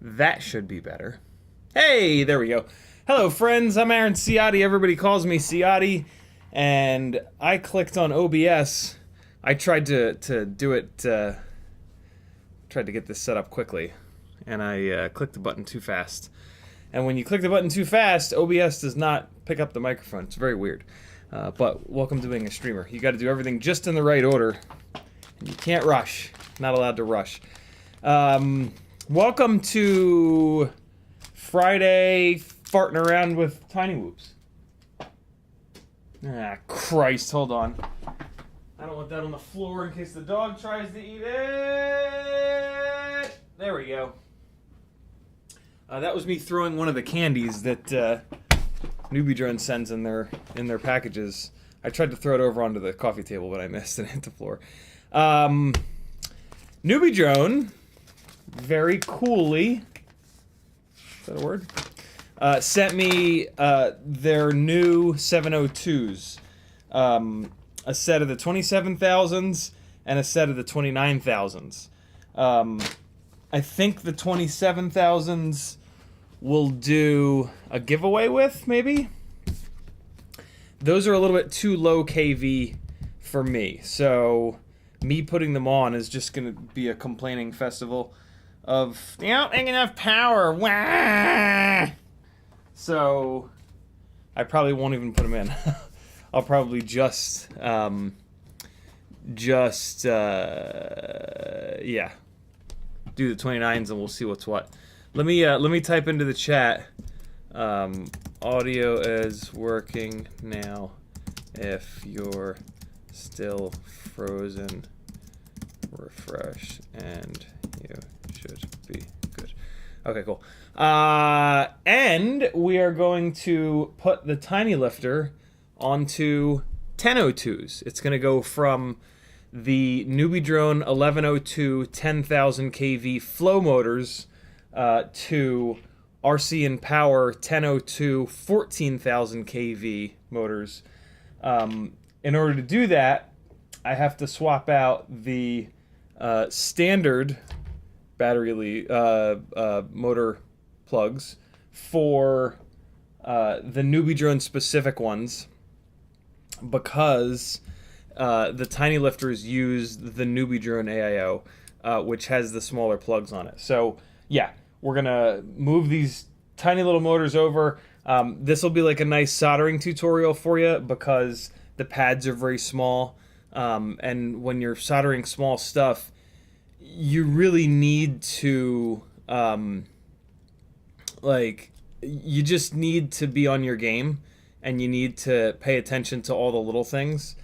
That should be better. Hey, there we go. Hello, friends. I'm Aaron Ciotti. Everybody calls me Ciotti. And I clicked on OBS. I tried to do it, tried to get this set up quickly. And I clicked the button too fast. And when you click the button too fast, OBS does not pick up the microphone. It's very weird. But welcome to being a streamer. You got to do everything just in the right order. And you can't rush. Not allowed to rush. Welcome to Friday farting around with Tiny Whoops. Ah, Christ, hold on. I don't want that on the floor in case the dog tries to eat it. There we go. That was me throwing one of the candies that NewBee Drone sends in their packages. I tried to throw it over onto the coffee table, but I missed and hit the floor. NewBee Drone very coolly, is that a word? Sent me their new 702s. A set of the 27,000s and a set of the 29,000s. I think the 27,000s will do a giveaway with, maybe? Those are a little bit too low KV for me, so me putting them on is just going to be a complaining festival of, they don't make enough power. Wah! So I probably won't even put them in. I'll probably just yeah, do the 29s and we'll see what's what. Let me type into the chat. Audio is working now. If you're still frozen, refresh and you should be good. Okay, cool. And we are going to put the tiny lifter onto 1002s. It's going to go from the NewBee Drone 1102 10,000 kV flow motors to RC and Power 1002 14,000 kV motors. In order to do that, I have to swap out the standard battery motor plugs for the NewBee Drone specific ones, because the tiny lifters use the NewBee Drone AIO, which has the smaller plugs on it. So yeah, we're gonna move these tiny little motors over. This will be like a nice soldering tutorial for you because the pads are very small, and when you're soldering small stuff, you really need to like, you just need to be on your game and you need to pay attention to all the little things.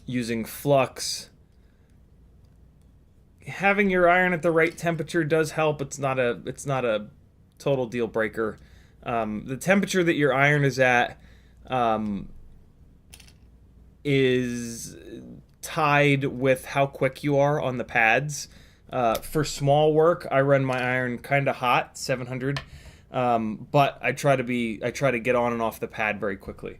Using flux, having your iron at the right temperature does help. It's not a total deal breaker. The temperature that your iron is at is tied with how quick you are on the pads. For small work, I run my iron kind of hot, 700, but I try to get on and off the pad very quickly.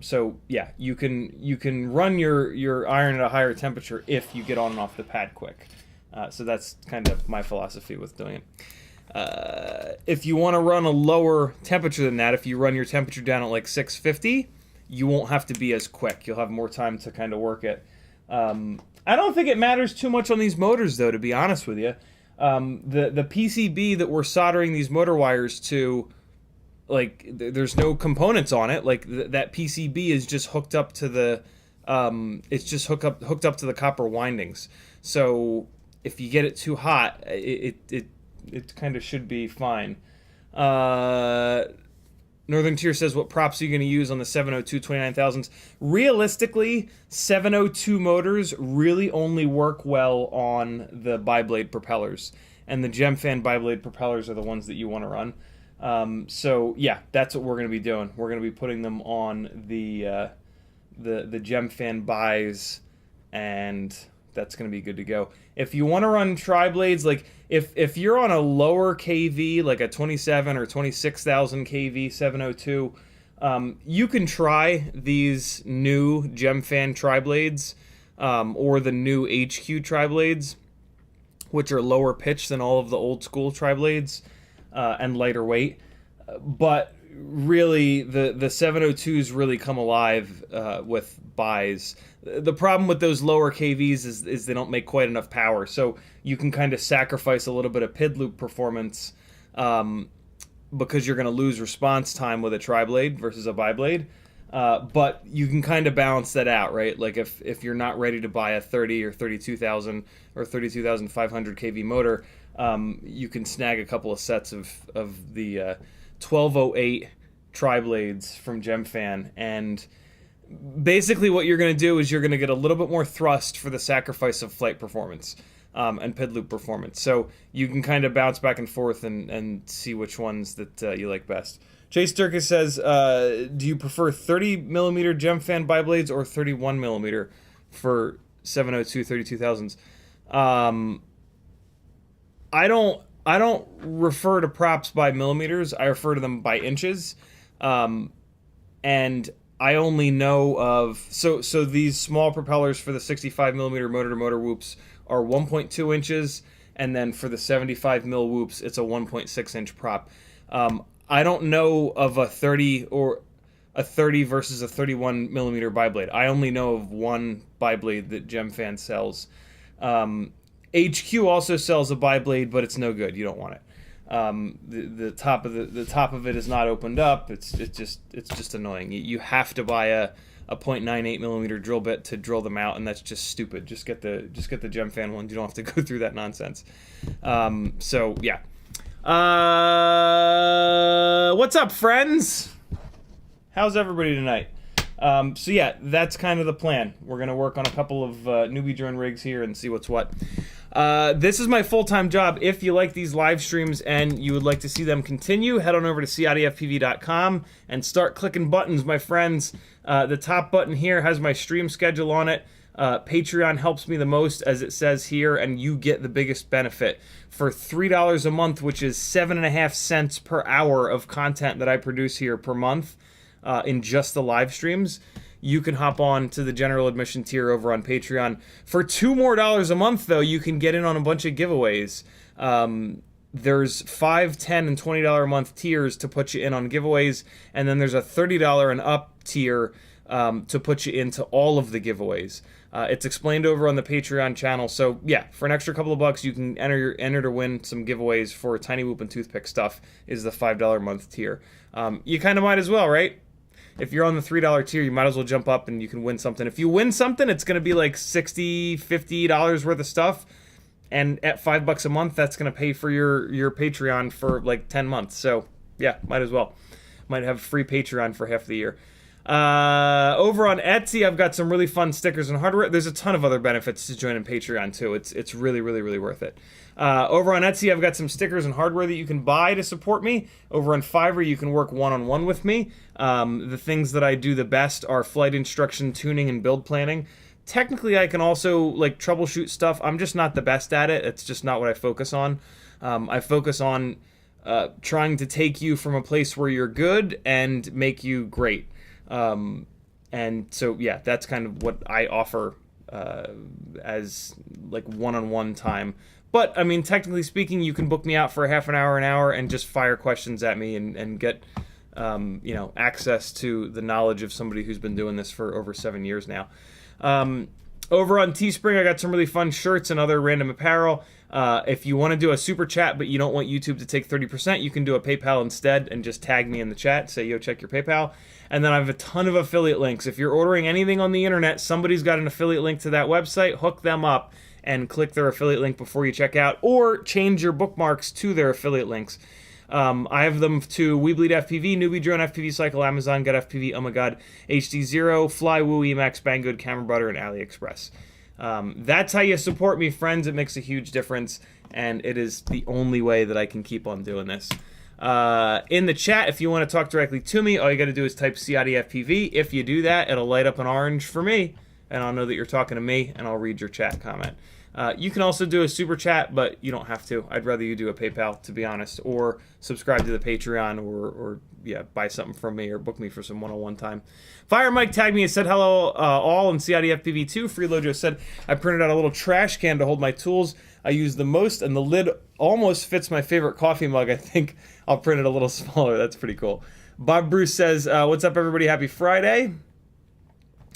So yeah, you can run your iron at a higher temperature if you get on and off the pad quick. So that's kind of my philosophy with doing it. If you want to run a lower temperature than that, if you run your temperature down at like 650, you won't have to be as quick. You'll have more time to kind of work it. I don't think it matters too much on these motors, though, to be honest with you. The PCB that we're soldering these motor wires to, like, there's no components on it. Like, that PCB is just hooked up to the, it's just hooked up to the copper windings. So if you get it too hot, it kind of should be fine. Northern Tier says, what props are you going to use on the 702 29000s? Realistically, 702 motors really only work well on the bi-blade propellers. And the Gemfan bi-blade propellers are the ones that you want to run. So, yeah, that's what we're going to be doing. We're going to be putting them on the Gemfan bis, and that's going to be good to go. If you want to run tri-blades, like if you're on a lower KV, like a 27 or 26,000 KV 702, you can try these new Gemfan tri-blades, or the new HQ tri-blades, which are lower pitch than all of the old school tri-blades, and lighter weight. But really, the 702s really come alive with bis. The problem with those lower KVs is they don't make quite enough power, so you can kind of sacrifice a little bit of PID loop performance because you're going to lose response time with a tri-blade versus a bi-blade. But you can kind of balance that out, right? Like if you're not ready to buy a 30 or 32,000 or 32,500 kV motor, you can snag a couple of sets of the 1208 tri-blades from Gemfan, and basically what you're going to do is you're going to get a little bit more thrust for the sacrifice of flight performance and PID loop performance. So you can kind of bounce back and forth and see which ones that you like best. Chase Durkis says, do you prefer 30 millimeter Gemfan bi-blades or 31 millimeter for 702 32,000s? I don't refer to props by millimeters. I refer to them by inches. And I only know of, so these small propellers for the 65 millimeter motor to motor whoops are 1.2 inches, and then for the 75 mil whoops, it's a 1.6 inch prop. I don't know of a 30 versus a 31 millimeter bi-blade. I only know of one bi-blade that Gemfan sells. HQ also sells a bi-blade, but it's no good. You don't want it. The top of it is not opened up. It's just annoying. You have to buy a 0.98 millimeter drill bit to drill them out, and that's just stupid. Just get the Gemfan one. You don't have to go through that nonsense. So yeah. What's up, friends? How's everybody tonight? So yeah, that's kind of the plan. We're gonna work on a couple of newbie drone rigs here and see what's what. This is my full-time job. If you like these live streams and you would like to see them continue, head on over to CiottiFPV.com and start clicking buttons, my friends. The top button here has my stream schedule on it. Patreon helps me the most, as it says here, and you get the biggest benefit. For $3 a month, which is 7.5 cents per hour of content that I produce here per month in just the live streams, you can hop on to the general admission tier over on Patreon. For $2 more a month, though, you can get in on a bunch of giveaways. There's $5, $10, and $20 a month tiers to put you in on giveaways, and then there's a $30 and up tier to put you into all of the giveaways. It's explained over on the Patreon channel, so yeah, for an extra couple of bucks, you can enter to win some giveaways for Tiny Whoop and Toothpick stuff. Is the $5 a month tier. You kind of might as well, right? If you're on the $3 tier, you might as well jump up and you can win something. If you win something, it's going to be like $60, $50 worth of stuff. And at $5 a month, that's going to pay for your Patreon for like 10 months. So, yeah, might as well. Might have free Patreon for half the year. Over on Etsy, I've got some really fun stickers and hardware. There's a ton of other benefits to joining Patreon too. It's really, really, really worth it. Over on Etsy, I've got some stickers and hardware that you can buy to support me. Over on Fiverr, you can work one-on-one with me. The things that I do the best are flight instruction, tuning, and build planning. Technically, I can also like troubleshoot stuff. I'm just not the best at it. It's just not what I focus on. I focus on trying to take you from a place where you're good and make you great. And so, yeah, that's kind of what I offer as like one-on-one time. But, I mean, technically speaking, you can book me out for a half an hour, and just fire questions at me and get, you know, access to the knowledge of somebody who's been doing this for over 7 years now. Over on Teespring, I got some really fun shirts and other random apparel. If you want to do a super chat, but you don't want YouTube to take 30%, you can do a PayPal instead and just tag me in the chat. Say, yo, check your PayPal. And then I have a ton of affiliate links. If you're ordering anything on the internet, somebody's got an affiliate link to that website. Hook them up and click their affiliate link before you check out, or change your bookmarks to their affiliate links. I have them to Betafpv, NewBee Drone, FPV Cycle, Amazon, Get FPV, Oh My God, HD0, Fly, Woo, Emacs, Banggood, Camera Butter, and AliExpress. That's how you support me, friends. It makes a huge difference, and it is the only way that I can keep on doing this. In the chat, if you want to talk directly to me, all you got to do is type CiottiFPV. If you do that, it'll light up an orange for me, and I'll know that you're talking to me, and I'll read your chat comment. You can also do a super chat, but you don't have to. I'd rather you do a PayPal, to be honest, or subscribe to the Patreon, or yeah, buy something from me, or book me for some one-on-one time. Fire Mike tagged me and said hello all, and CiottiFPV too. Freelojo said, I printed out a little trash can to hold my tools I use the most, and the lid almost fits my favorite coffee mug. I think I'll print it a little smaller. That's pretty cool. Bob Bruce says, what's up, everybody? Happy Friday.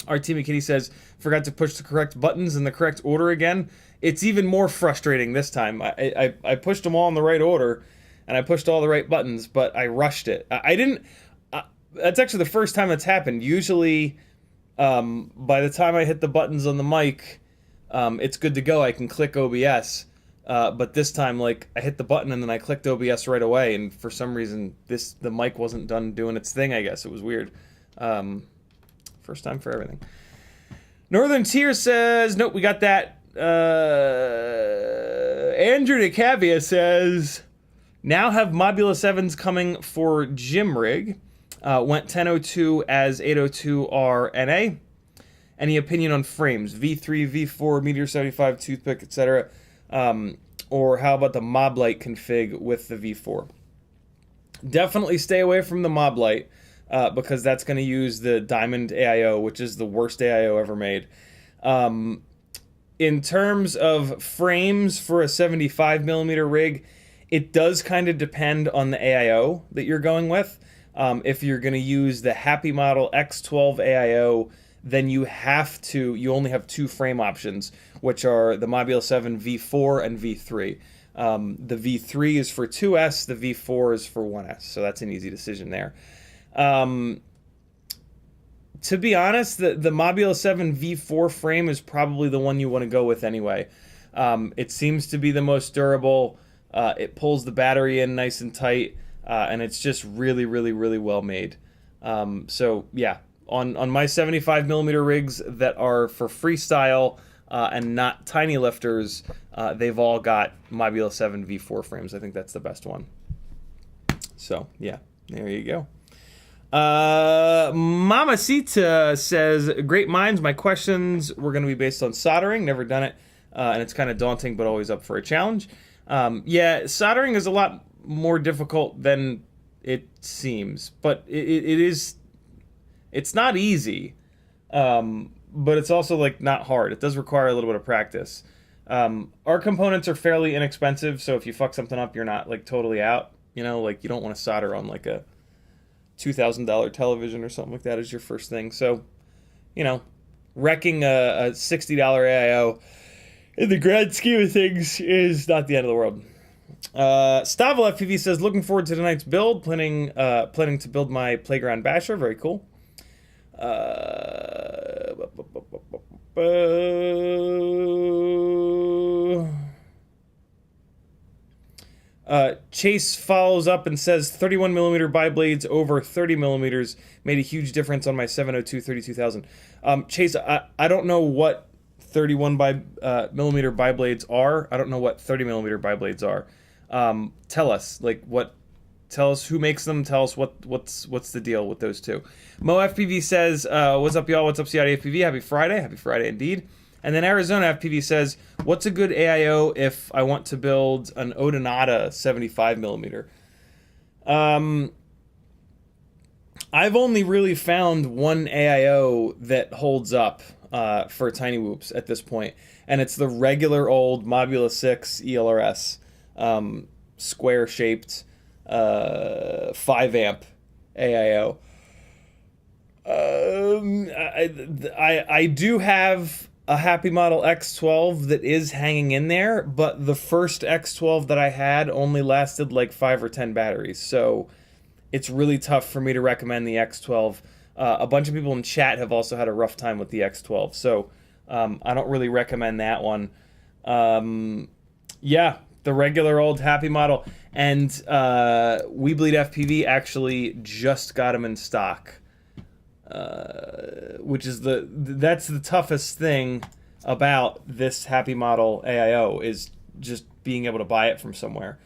Our Team Kitty says, forgot to push the correct buttons in the correct order again. It's even more frustrating this time. I pushed them all in the right order, and I pushed all the right buttons, but I rushed it. I didn't... that's actually the first time that's happened. Usually, by the time I hit the buttons on the mic, it's good to go. I can click OBS. But this time, like, I hit the button and then I clicked OBS right away, and for some reason, the mic wasn't done doing its thing, I guess. It was weird. First time for everything. Northern Tier says, nope, we got that. Andrew DeCavia says, now have Mobula 7s coming for Gym Rig. Went 1002 as 802R NA. Any opinion on frames? V3, V4, Meteor 75, Toothpick, etc. Or how about the Moblite config with the V4? Definitely stay away from the Moblite, because that's going to use the Diamond AIO, which is the worst AIO ever made. In terms of frames for a 75mm rig, it does kind of depend on the AIO that you're going with. If you're going to use the Happy Model X12 AIO, then you only have two frame options, which are the Mobula 7 V4 and V3. The V3 is for 2S, the V4 is for 1S, so that's an easy decision there. To be honest, the Mobula 7 V4 frame is probably the one you want to go with anyway. It seems to be the most durable. It pulls the battery in nice and tight, and it's just really, really, really well made. So yeah, on my 75mm rigs that are for freestyle and not tiny lifters, they've all got Mobula 7 V4 frames. I think that's the best one. So yeah, there you go. Mamacita says, great minds. My questions were going to be based on soldering. Never done it, and it's kind of daunting, but always up for a challenge. Yeah, soldering is a lot more difficult than it seems, but it's not easy, but it's also like not hard. It does require a little bit of practice. Our components are fairly inexpensive, so if you fuck something up, you're not like totally out. You know, like you don't want to solder on like a $2,000 television or something like that as your first thing. So, you know, wrecking a $60 AIO in the grand scheme of things is not the end of the world. Stavel FPV says, looking forward to tonight's build. Planning to build my playground basher. Very cool. Chase follows up and says 31 millimeter bi-blades over 30 millimeters made a huge difference on my 702 32000. Chase, I don't know what 31 millimeter bi-blades are. I don't know what 30 millimeter bi-blades are. Tell us, tell us who makes them. Tell us what's the deal with those two. MoFPV says, "What's up, y'all? What's up, CiottiFPV? Happy Friday! Happy Friday indeed." And then Arizona FPV says, "What's a good AIO if I want to build an Odonta 75 millimeter?" I've only really found one AIO that holds up for tiny whoops at this point, and it's the regular old Mobula 6 ELRS, square shaped. 5 amp AIO. I do have a Happy Model X12 that is hanging in there, but the first X12 that I had only lasted like 5 or 10 batteries, so it's really tough for me to recommend the X12. A bunch of people in chat have also had a rough time with the X12, so I don't really recommend that one. Yeah, the regular old Happy Model. And WeBleedFPV actually just got them in stock, which is that's the toughest thing about this Happy Model AIO, is just being able to buy it from somewhere.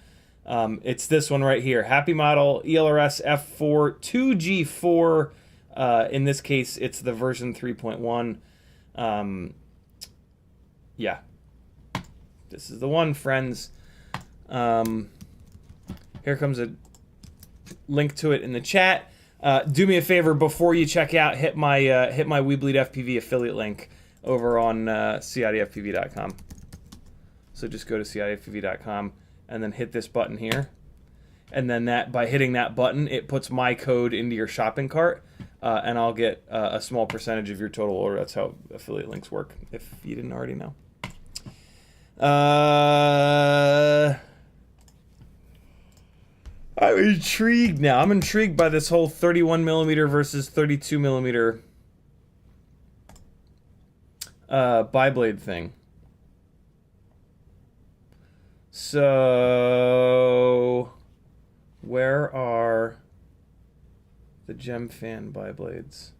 It's this one right here, Happy Model ELRS F4 2G4. In this case, it's the version 3.1. Yeah, this is the one, friends. Here comes a link to it in the chat. Do me a favor before you check out. Hit my WeBleedFPV affiliate link over on CiottiFPV.com. So just go to CiottiFPV.com and then hit this button here, and then by hitting that button, it puts my code into your shopping cart, and I'll get a small percentage of your total order. That's how affiliate links work, if you didn't already know. I'm intrigued now. I'm intrigued by this whole 31 millimeter versus 32 millimeter bi-blade thing. So, where are the GemFan bi-blades?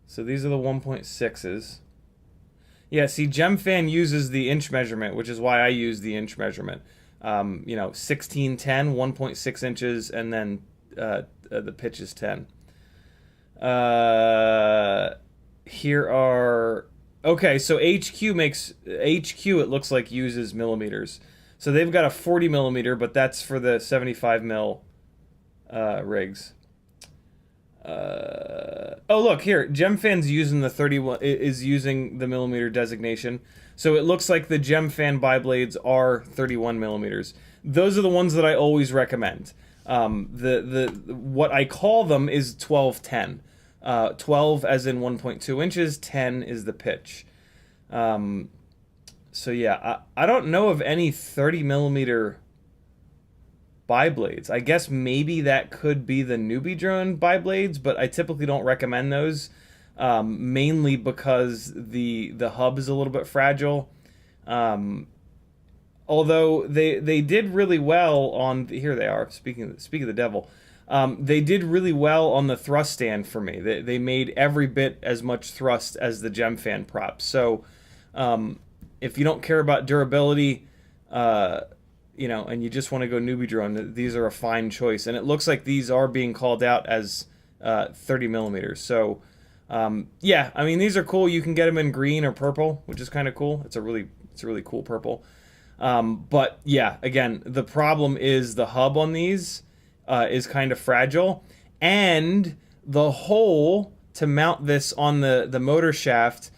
So these are the 1.6s. Yeah, see, GemFan uses the inch measurement, which is why I use the inch measurement. 1610, 1.6 inches, and then the pitch is 10. Here are... Okay, so HQ, it looks like, uses millimeters. So they've got a 40 millimeter, but that's for the 75 mil rigs. Oh, look, here, GemFan's using the 31, is using the millimeter designation. So it looks like the GemFan bi-blades are 31 millimeters. Those are the ones that I always recommend. What I call them is 12-10. 12 as in 1.2 inches, 10 is the pitch. So yeah, I don't know of any 30 millimeter bi-blades. I guess maybe that could be the NewBee drone bi-blades, but I typically don't recommend those. Mainly because the hub is a little bit fragile. Although they did really well on here they are. Speaking of the devil, they did really well on the thrust stand for me. They made every bit as much thrust as the GemFan prop. So if you don't care about durability, and you just want to go NewBee drone, these are a fine choice. And it looks like these are being called out as 30 millimeters. So. Yeah, I mean, these are cool. You can get them in green or purple, which is kind of cool. It's a really cool purple. But yeah, again, the problem is the hub on these is kind of fragile, and the hole to mount this on the motor shaft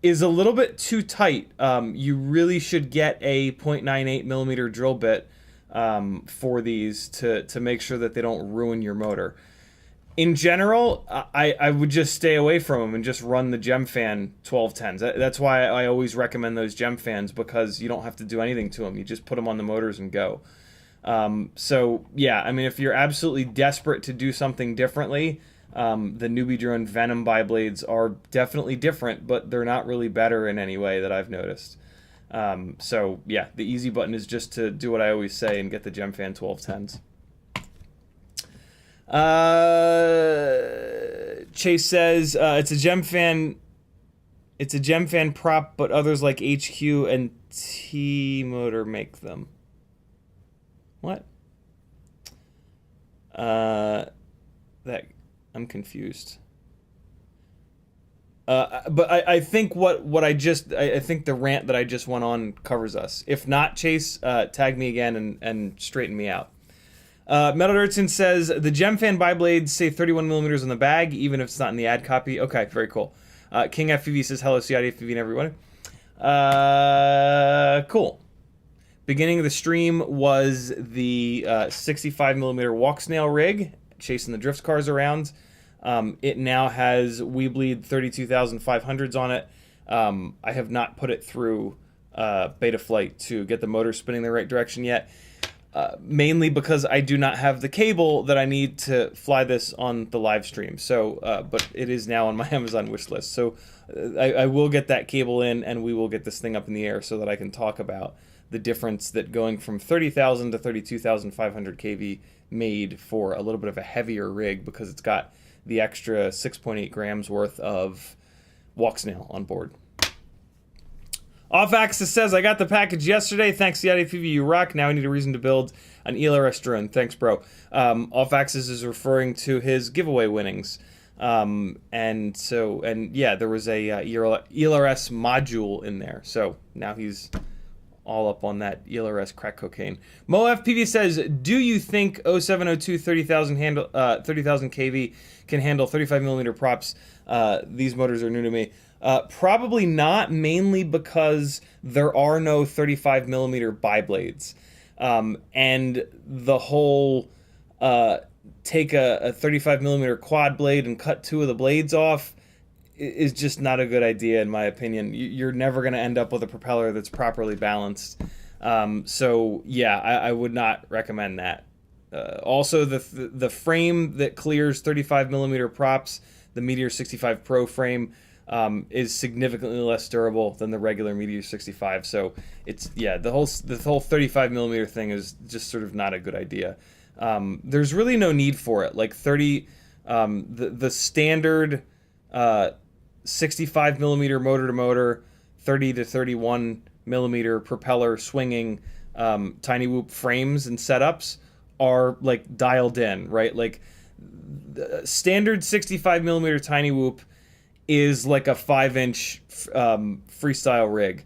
is a little bit too tight. You really should get a 0.98 millimeter drill bit for these to make sure that they don't ruin your motor. In general, I would just stay away from them and just run the GemFan 1210s. That's why I always recommend those GemFans, because you don't have to do anything to them. You just put them on the motors and go. So, yeah, I mean, if you're absolutely desperate to do something differently, the NewBee drone Venom bi-blades are definitely different, but they're not really better in any way that I've noticed. So yeah, the easy button is just to do what I always say and get the GemFan 1210s. Chase says it's a GemFan. It's a GemFan prop, but others like HQ and T-Motor make them. What? That I'm confused. But I think I think the rant that I just went on covers us. If not, Chase, tag me again and straighten me out. Metal Dirtson says the GemFan biblades say 31mm on the bag, even if it's not in the ad copy. Okay, very cool. King FPV says hello, CiottiFPV and everyone. Cool. Beginning of the stream was the 65mm Walksnail rig, chasing the drift cars around. It now has Weebleed 32,500s on it. I have not put it through Betaflight to get the motor spinning the right direction yet. Mainly because I do not have the cable that I need to fly this on the live stream. So, but it is now on my Amazon wish list. So I will get that cable in and we will get this thing up in the air so that I can talk about the difference that going from 30,000 to 32,500 kV made for a little bit of a heavier rig because it's got the extra 6.8 grams worth of Walksnail on board. Off Axis says, I got the package yesterday. Thanks, CiottiFPV, you rock. Now I need a reason to build an ELRS drone. Thanks, bro. Off Axis is referring to his giveaway winnings. And yeah, there was a ELRS module in there. So now he's all up on that ELRS crack cocaine. MoFPV says, do you think 0702 30,000 kV can handle 35mm props? These motors are new to me. Probably not, mainly because there are no 35mm biblades. And the whole take a 35mm quad blade and cut two of the blades off is just not a good idea, in my opinion. You're never going to end up with a propeller that's properly balanced. So yeah, I would not recommend that. Also, the frame that clears 35mm props, the Meteor 65 Pro frame, is significantly less durable than the regular Meteor 65. So it's, yeah, the whole 35mm thing is just sort of not a good idea. There's really no need for it. Like the standard 65mm motor to motor, 30 to 31mm propeller swinging tiny whoop frames and setups are like dialed in, right? Like the standard 65mm tiny whoop is like a 5-inch freestyle rig.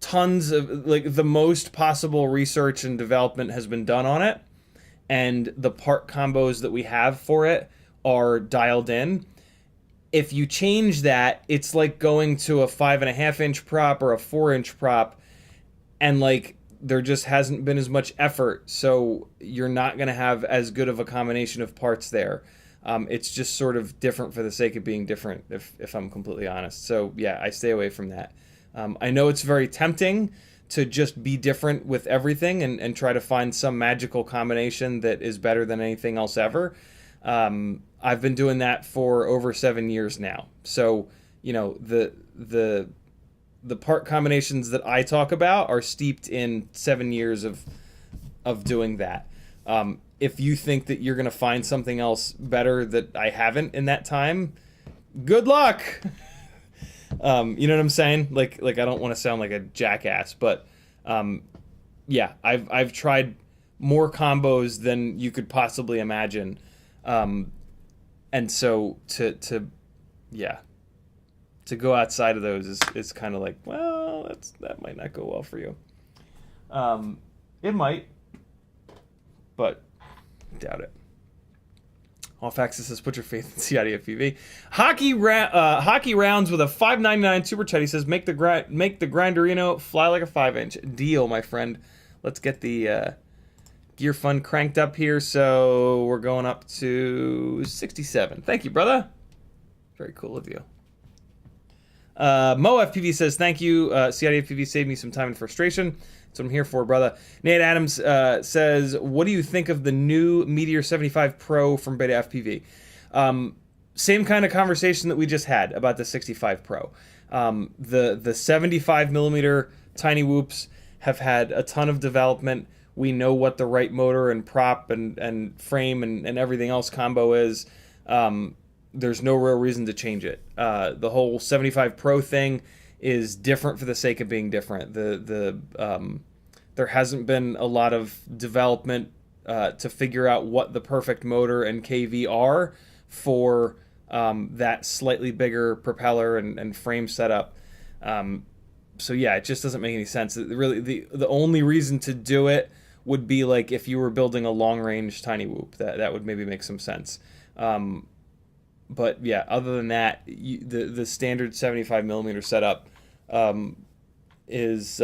Tons of, like, the most possible research and development has been done on it, and the part combos that we have for it are dialed in. If you change that, it's like going to a 5.5-inch prop or a 4-inch prop, and like there just hasn't been as much effort, so you're not going to have as good of a combination of parts there. It's just sort of different for the sake of being different, if I'm completely honest. So yeah, I stay away from that. I know it's very tempting to just be different with everything and try to find some magical combination that is better than anything else ever. I've been doing that for over 7 years now. So, you know, the part combinations that I talk about are steeped in 7 years of doing that. If you think that you're going to find something else better that I haven't in that time, good luck. You know what I'm saying? Like I don't want to sound like a jackass, but yeah, I've tried more combos than you could possibly imagine. And so to go outside of those is kind of like, well, that might not go well for you. It might, but doubt it. Off Axis says, put your faith in CiottiFPV. Hockey rounds with a $5.99 super chat. He says, make the Grinderino fly like a 5-inch. Deal, my friend. Let's get the gear fund cranked up here. So we're going up to 67. Thank you, brother. Very cool of you. MoFPV says, thank you. CiottiFPV saved me some time and frustration. That's what I'm here for, brother. Nate Adams says, what do you think of the new Meteor 75 Pro from Betafpv? Same kind of conversation that we just had about the 65 Pro. The 75mm Tiny Whoops have had a ton of development. We know what the right motor and prop and frame and everything else combo is. There's no real reason to change it. The whole 75 Pro thing is different for the sake of being different. There hasn't been a lot of development to figure out what the perfect motor and KV are for that slightly bigger propeller and frame setup. So yeah, it just doesn't make any sense. Really, the only reason to do it would be like if you were building a long-range Tiny Whoop. That would maybe make some sense. But yeah, other than that, the standard 75mm setup is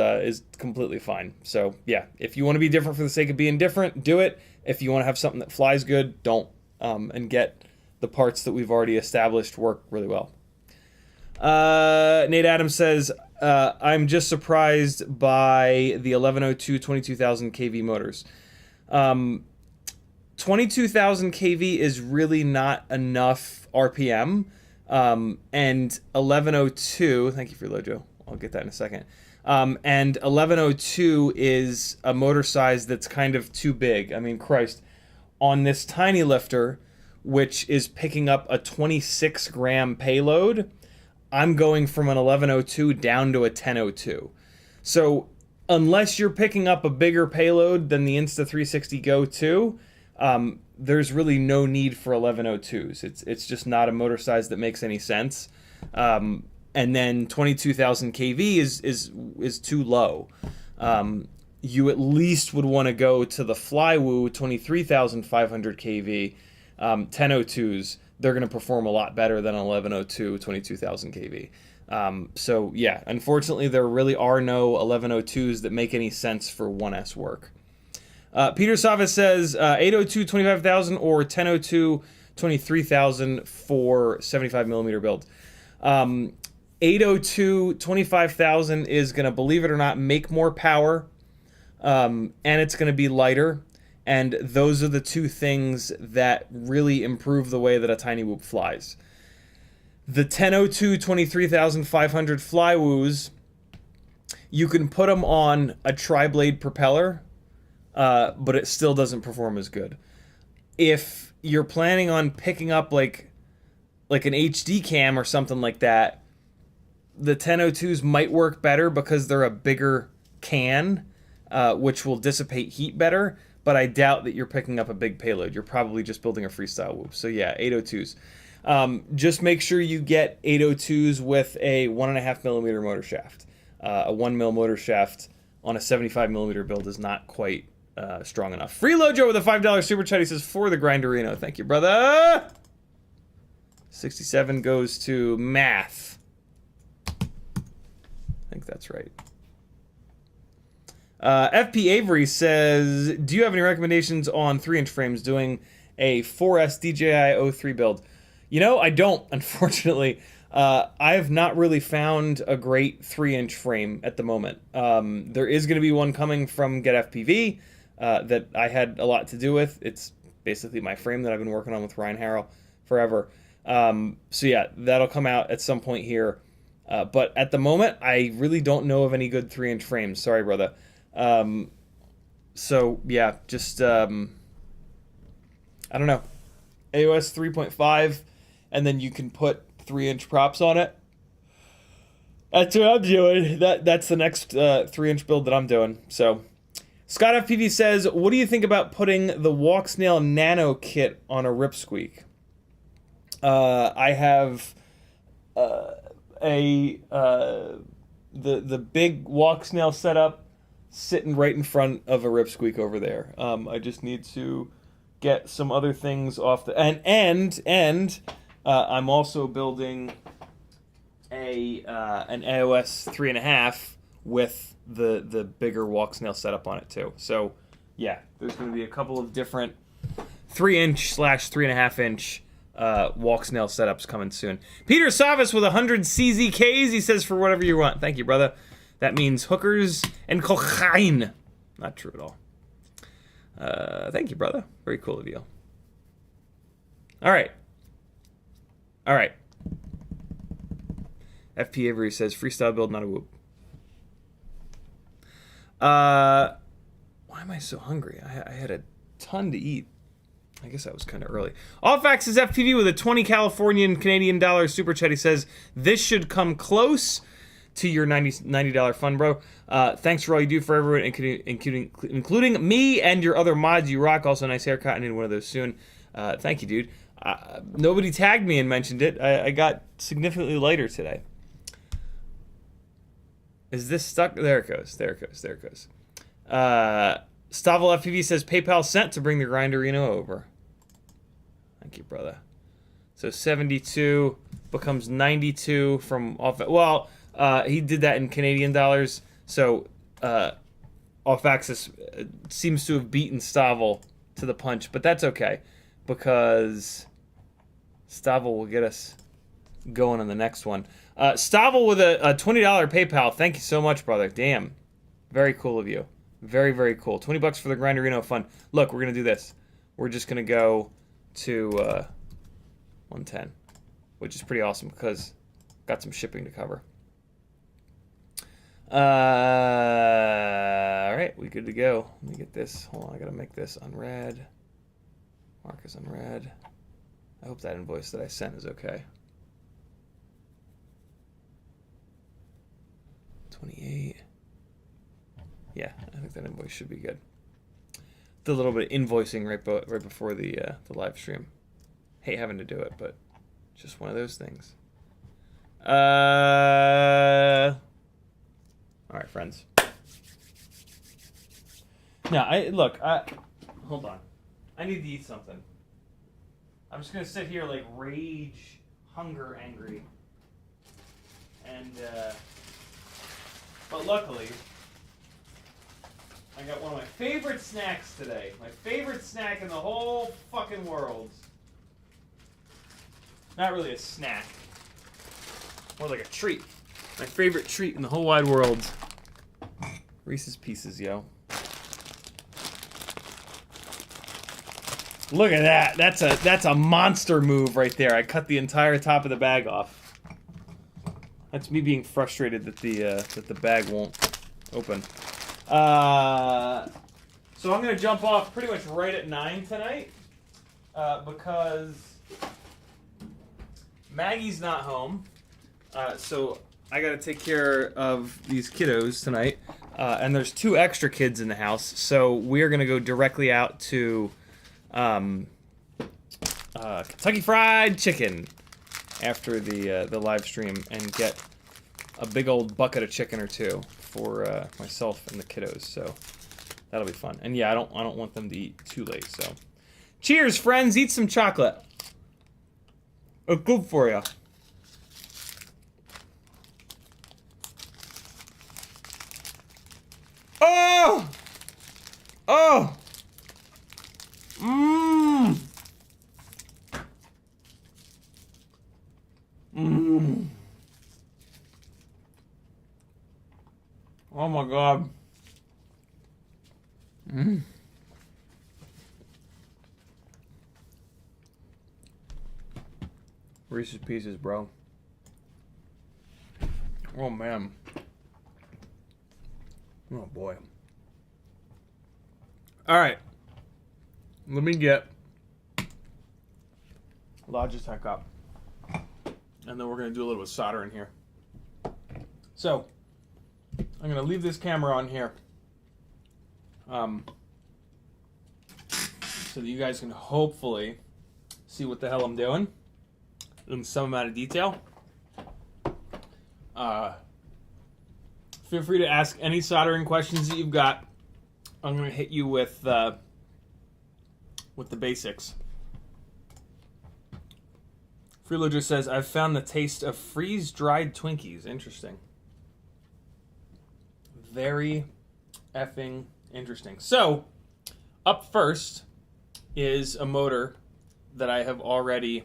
completely fine. So yeah, if you want to be different for the sake of being different, do it. If you want to have something that flies good, don't. And get the parts that we've already established work really well. Nate Adams says, I'm just surprised by the 1102 22,000 kV motors. 22,000 kV is really not enough RPM. And 1102, thank you for Lojo, I'll get that in a second. And 1102 is a motor size that's kind of too big. I mean, Christ, on this tiny lifter, which is picking up a 26 gram payload, I'm going from an 1102 down to a 1002. So unless you're picking up a bigger payload than the Insta360 Go 2, there's really no need for 1102s. It's just not a motor size that makes any sense. And then 22,000 kV is too low. You at least would want to go to the Flywoo 23,500 kV 1002s. They're going to perform a lot better than 1102 22,000 kV. So yeah, unfortunately there really are no 1102s that make any sense for 1S work. Peter Savas says 802 25,000 or 1002 23,000 for 75mm build. 802 25,000 is going to, believe it or not, make more power, and it's going to be lighter. And those are the two things that really improve the way that a Tiny Whoop flies. The 1002 23,500 Flywoos, you can put them on a tri-blade propeller, but it still doesn't perform as good. If you're planning on picking up like an HD cam or something like that, the 1002s might work better because they're a bigger can, which will dissipate heat better. But I doubt that you're picking up a big payload. You're probably just building a freestyle whoop. So yeah, 802s. Just make sure you get 802s with a 1.5mm motor shaft. A 1mm motor shaft on a 75mm build is not quite strong enough. Freelojo with a $5 super chat. He says, for the Grinderino. Thank you, brother. 67 goes to math. I think that's right. FP Avery says, do you have any recommendations on 3-inch frames doing a 4S DJI 03 build? You know, I don't, unfortunately. I have not really found a great 3-inch frame at the moment. There is going to be one coming from Betafpv that I had a lot to do with. It's basically my frame that I've been working on with Ryan Harrell forever. So yeah, that'll come out at some point here. But at the moment, I really don't know of any good 3-inch frames. Sorry, brother. So yeah, just I don't know, AOS 3.5, and then you can put 3-inch props on it. That's what I'm doing. That's the next 3-inch build that I'm doing. So CiottiFPV says, what do you think about putting the Walksnail nano kit on a Ripsqueak? I have the big Walksnail setup sitting right in front of a Ripsqueak over there. I just need to get some other things off the and I'm also building an AOS 3.5 with the bigger Walksnail setup on it too. So yeah, there's going to be a couple of different 3-inch/3.5-inch Walksnail setups coming soon. Peter Savas with 100 CZKs. He says, for whatever you want. Thank you, brother. That means hookers and cocaine. Not true at all. Thank you, brother. Very cool of you. All right. FP Avery says, freestyle build, not a whoop. Why am I so hungry? I had a ton to eat. I guess that was kind of early. Allfax is FPV with a 20 Californian Canadian dollar super chat. He says, this should come close to your $90 fund, bro. Thanks for all you do for everyone, including me and your other mods. You rock. Also, nice haircut. I need one of those soon. Thank you, dude. Nobody tagged me and mentioned it. I got significantly lighter today. Is this stuck? There it goes. There it goes. There it goes. Stavel FPV says PayPal sent to bring the Grinderino over. Thank you, brother. So 72 becomes 92 from off. Well, he did that in Canadian dollars. So off-axis seems to have beaten Stavel to the punch, but that's okay because Stavel will get us going on the next one. Stavel with a $20 PayPal. Thank you so much, brother. Damn. Very cool of you. Very, very cool. 20 bucks for the Grinderino fund. Look, we're going to do this. We're just going to go to 110, which is pretty awesome because got some shipping to cover. All right, we good to go. Let me get this. Hold on, I got to make this unread. Mark is unread. I hope that invoice that I sent is okay. 28. Yeah, I think that invoice should be good. Did a little bit of invoicing right before the live stream. Hate having to do it, but just one of those things. All right, friends. Now, hold on. I need to eat something. I'm just gonna sit here like rage, hunger, angry, and but luckily, I got one of my favorite snacks today. My favorite snack in the whole fucking world. Not really a snack. More like a treat. My favorite treat in the whole wide world. Reese's Pieces, yo. Look at that. That's a monster move right there. I cut the entire top of the bag off. That's me being frustrated that the bag won't open. So I'm gonna jump off pretty much right at 9 tonight because Maggie's not home. So I gotta take care of these kiddos tonight, and there's 2 extra kids in the house. So we're gonna go directly out to Kentucky Fried Chicken after the live stream and get a big old bucket of chicken or 2 for myself and the kiddos. So that'll be fun. And yeah, I don't want them to eat too late. So cheers, friends! Eat some chocolate. It's good for you. Oh! Oh! Mmm! Mmm! Oh my god. Mmm. Reese's Pieces, bro. Oh man. Oh boy. Alright. Let me get Logitech up. And then we're going to do a little bit of soldering here. So, I'm going to leave this camera on here. So that you guys can hopefully see what the hell I'm doing in some amount of detail. Feel free to ask any soldering questions that you've got. I'm going to hit you with the basics. Freeloader says, I've found the taste of freeze-dried Twinkies. Interesting. Very effing interesting. So, up first is a motor that I have already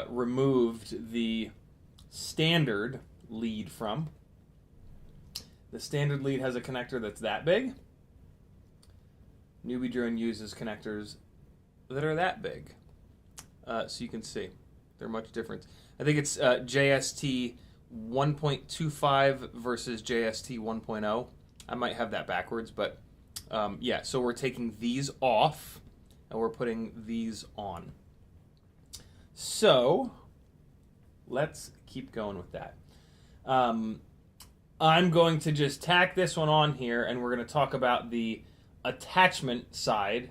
removed the standard lead from. The standard lead has a connector that's that big. NewBee drone uses connectors that are that big. So you can see they're much different. I think it's JST 1.25 versus JST 1.0. I might have that backwards, but yeah, so we're taking these off and we're putting these on. So let's keep going with that. I'm going to just tack this one on here, and we're going to talk about the attachment side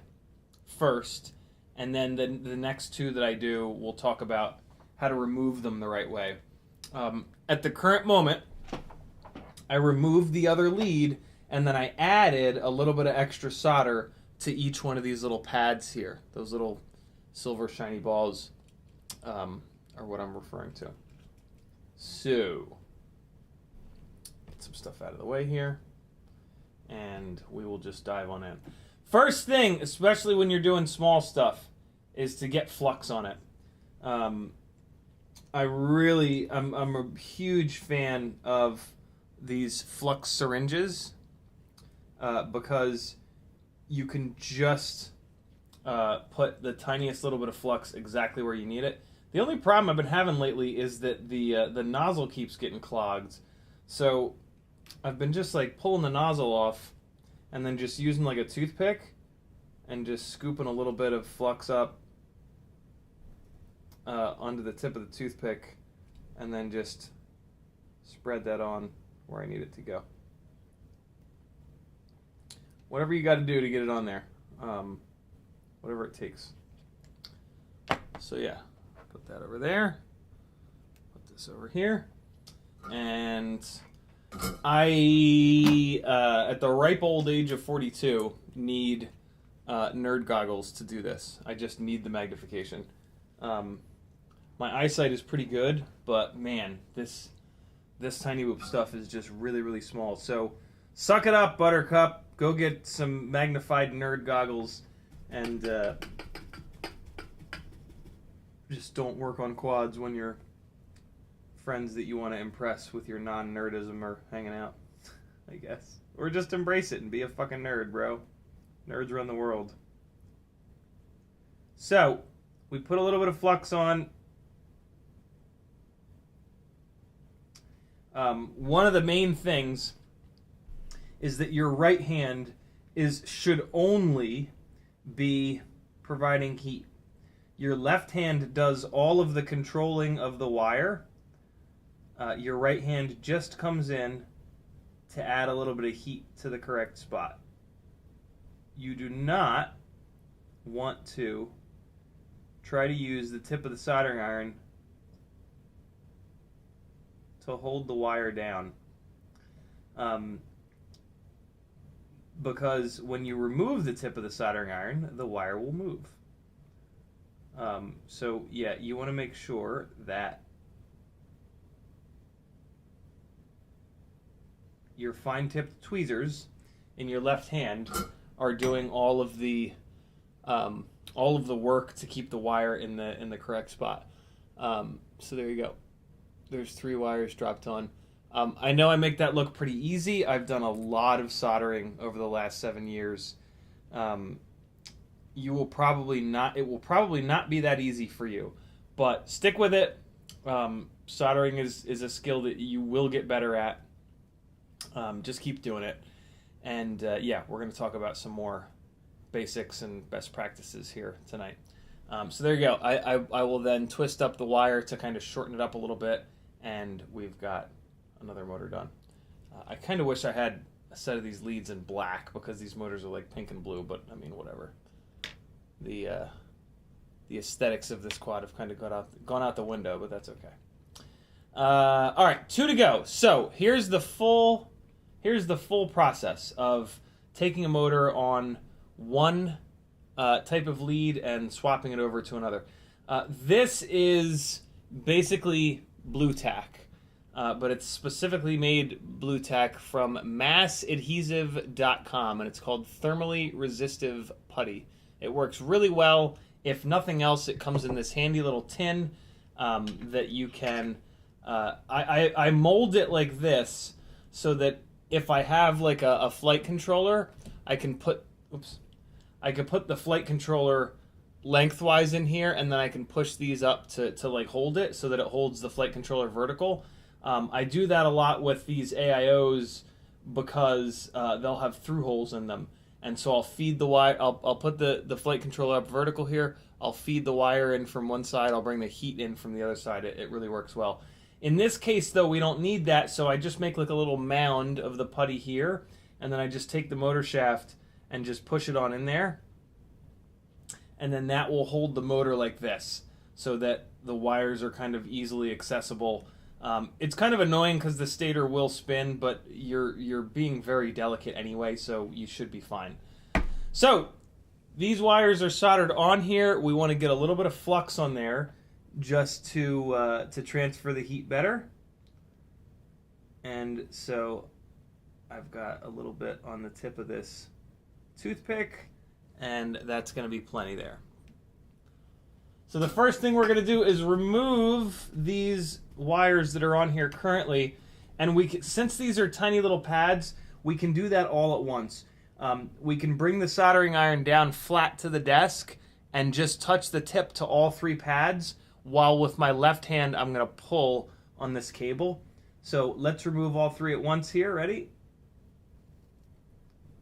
first, and then the next two that I do, we'll talk about how to remove them the right way. At the current moment, I removed the other lead, and then I added a little bit of extra solder to each one of these little pads here. Those little silver shiny balls are what I'm referring to. So, get some stuff out of the way here, and we will just dive on in. First thing, especially when you're doing small stuff, is to get flux on it. I'm a huge fan of these flux syringes because you can just put the tiniest little bit of flux exactly where you need it. The only problem I've been having lately is that the nozzle keeps getting clogged. So I've been just like pulling the nozzle off and then just using like a toothpick and just scooping a little bit of flux up onto the tip of the toothpick and then just spread that on where I need it to go. Whatever you got to do to get it on there. Whatever it takes. So yeah, put that over there. Put this over here. And I, at the ripe old age of 42, need nerd goggles to do this. I just need the magnification. My eyesight is pretty good, but man, this tiny whoop stuff is just really, really small. So suck it up, Buttercup. Go get some magnified nerd goggles and just don't work on quads when your friends that you want to impress with your non-nerdism are hanging out, I guess. Or just embrace it and be a fucking nerd, bro. Nerds run the world. So, we put a little bit of flux on. One of the main things is that your right hand should only be providing heat. Your left hand does all of the controlling of the wire. Your right hand just comes in to add a little bit of heat to the correct spot. You do not want to try to use the tip of the soldering iron to hold the wire down. Because when you remove the tip of the soldering iron, the wire will move. So yeah, you want to make sure that your fine-tipped tweezers in your left hand are doing all of the work to keep the wire in the correct spot. So there you go. There's 3 wires dropped on. I know I make that look pretty easy. I've done a lot of soldering over the last 7 years. It will probably not be that easy for you, but stick with it. Soldering is a skill that you will get better at. Just keep doing it. And yeah, we're going to talk about some more basics and best practices here tonight. So there you go. I will then twist up the wire to kind of shorten it up a little bit, and we've got another motor done. I kind of wish I had a set of these leads in black because these motors are like pink and blue, but I mean, whatever. The aesthetics of this quad have kind of gone out the window, but that's okay. All right, 2 to go. So here's the full process of taking a motor on one type of lead and swapping it over to another. This is basically blue tack, but it's specifically made blue tack from massadhesive.com, and it's called thermally resistive putty. It works really well. If nothing else, it comes in this handy little tin that you can... I mold it like this so that if I have like a flight controller, I can put the flight controller lengthwise in here, and then I can push these up to like hold it so that it holds the flight controller vertical. I do that a lot with these AIOs because they'll have through holes in them. And so I'll feed the wire, I'll put the flight controller up vertical here, I'll feed the wire in from one side, I'll bring the heat in from the other side. It really works well. In this case, though, we don't need that, so I just make like a little mound of the putty here, and then I just take the motor shaft and just push it on in there, and then that will hold the motor like this, so that the wires are kind of easily accessible. It's kind of annoying because the stator will spin, but you're being very delicate anyway, so you should be fine. So these wires are soldered on here. We want to get a little bit of flux on there just to transfer the heat better. And so I've got a little bit on the tip of this toothpick, and that's going to be plenty there. So the first thing we're going to do is remove these wires that are on here currently, and since these are tiny little pads, we can do that all at once. We can bring the soldering iron down flat to the desk and just touch the tip to all 3 pads, while with my left hand I'm going to pull on this cable. So let's remove all 3 at once here. Ready?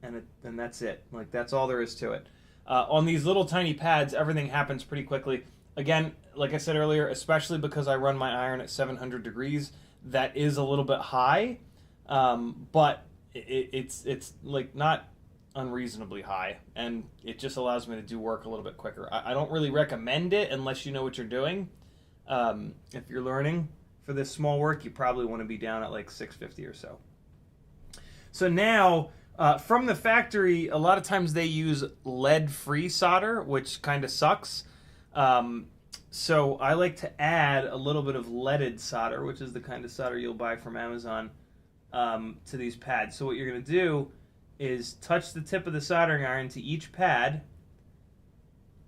And that's it. Like, that's all there is to it. On these little tiny pads, everything happens pretty quickly. Again, like I said earlier, especially because I run my iron at 700 degrees, that is a little bit high, but it's like not unreasonably high, and it just allows me to do work a little bit quicker. I don't really recommend it unless you know what you're doing. If you're learning for this small work, you probably want to be down at like 650 or so. So now, from the factory, a lot of times they use lead-free solder, which kind of sucks. So I like to add a little bit of leaded solder, which is the kind of solder you'll buy from Amazon, to these pads. So what you're going to do is touch the tip of the soldering iron to each pad,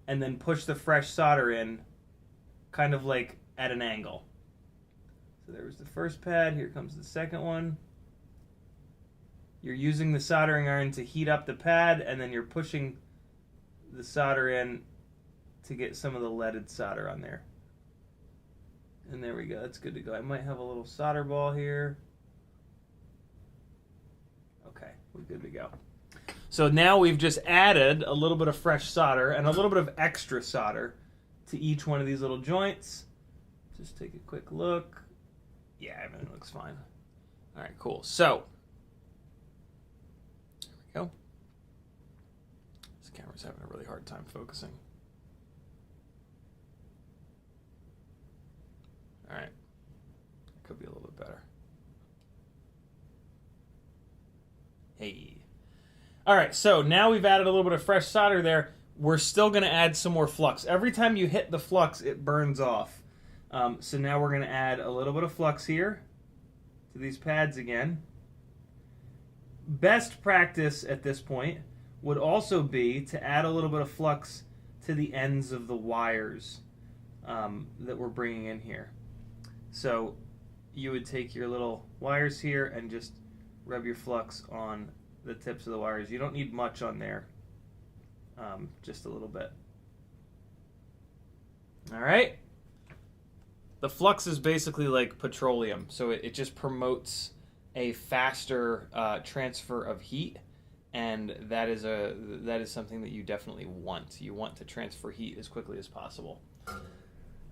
and then push the fresh solder in, kind of like at an angle. So there was the first pad, here comes the second one. You're using the soldering iron to heat up the pad, and then you're pushing the solder in to get some of the leaded solder on there. And there we go, that's good to go. I might have a little solder ball here. Okay, we're good to go. So now we've just added a little bit of fresh solder and a little bit of extra solder to each one of these little joints. Just take a quick look. Yeah, everything looks fine. All right, cool. So, there we go. This camera's having a really hard time focusing. All right, could be a little bit better. Hey. All right, so now we've added a little bit of fresh solder there. We're still going to add some more flux. Every time you hit the flux, it burns off. So now we're going to add a little bit of flux here to these pads again. Best practice at this point would also be to add a little bit of flux to the ends of the wires that we're bringing in here. So you would take your little wires here and just rub your flux on the tips of the wires. You don't need much on there, just a little bit. All right. The flux is basically like petroleum, so it just promotes a faster transfer of heat, and that is something that you definitely want. You want to transfer heat as quickly as possible.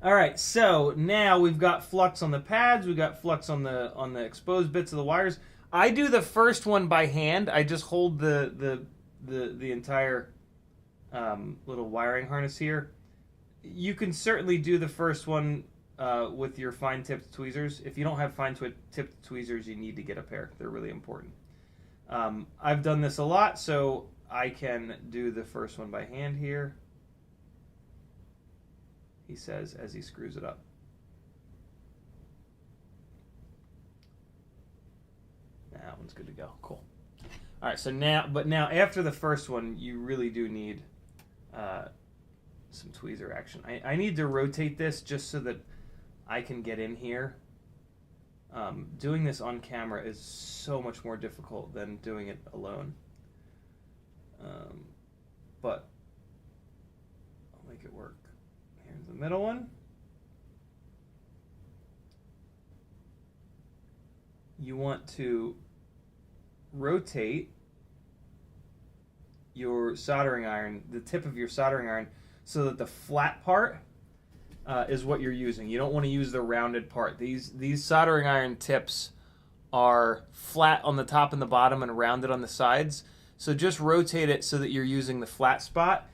All right, so now we've got flux on the pads, we've got flux on the exposed bits of the wires. I do the first one by hand. I just hold the entire little wiring harness here. You can certainly do the first one with your fine-tipped tweezers. If you don't have fine-tipped tweezers, you need to get a pair. They're really important. I've done this a lot, so I can do the first one by hand here, he says as he screws it up. That one's good to go. Cool. All right, so now after the first one, you really do need some tweezer action. I need to rotate this just so that I can get in here. Doing this on camera is so much more difficult than doing it alone. But I'll make it work. Here's the middle one. You want to rotate your soldering iron, the tip of your soldering iron, so that the flat part is what you're using. You don't want to use the rounded part. These soldering iron tips are flat on the top and the bottom and rounded on the sides. So just rotate it so that you're using the flat spot.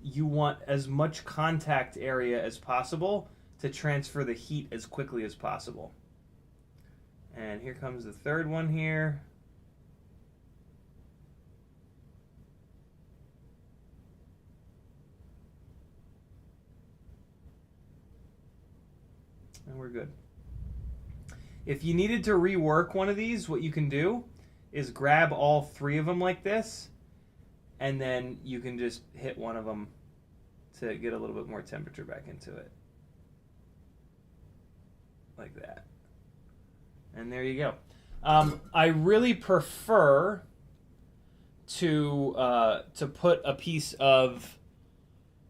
You want as much contact area as possible to transfer the heat as quickly as possible. And here comes the third one here. And we're good. If you needed to rework one of these, what you can do is grab all three of them like this, and then you can just hit one of them to get a little bit more temperature back into it. Like that. And there you go. I really prefer to put a piece of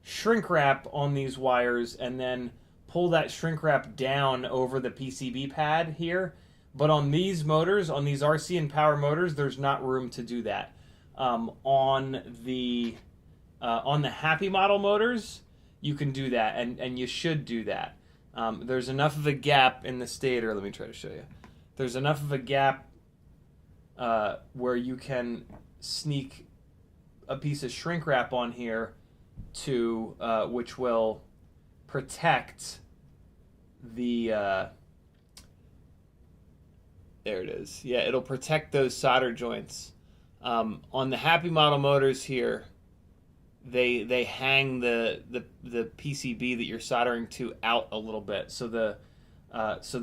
shrink wrap on these wires and then pull that shrink wrap down over the PCB pad here. But on these motors, on these RC and power motors, there's not room to do that. On the Happy model motors, you can do that, and you should do that. There's enough of a gap in the stator. Let me try to show you. There's enough of a gap where you can sneak a piece of shrink wrap on here to which will protect the there it is. Yeah, it'll protect those solder joints. On the Happy model motors here, they hang the PCB that you're soldering to out a little bit, so the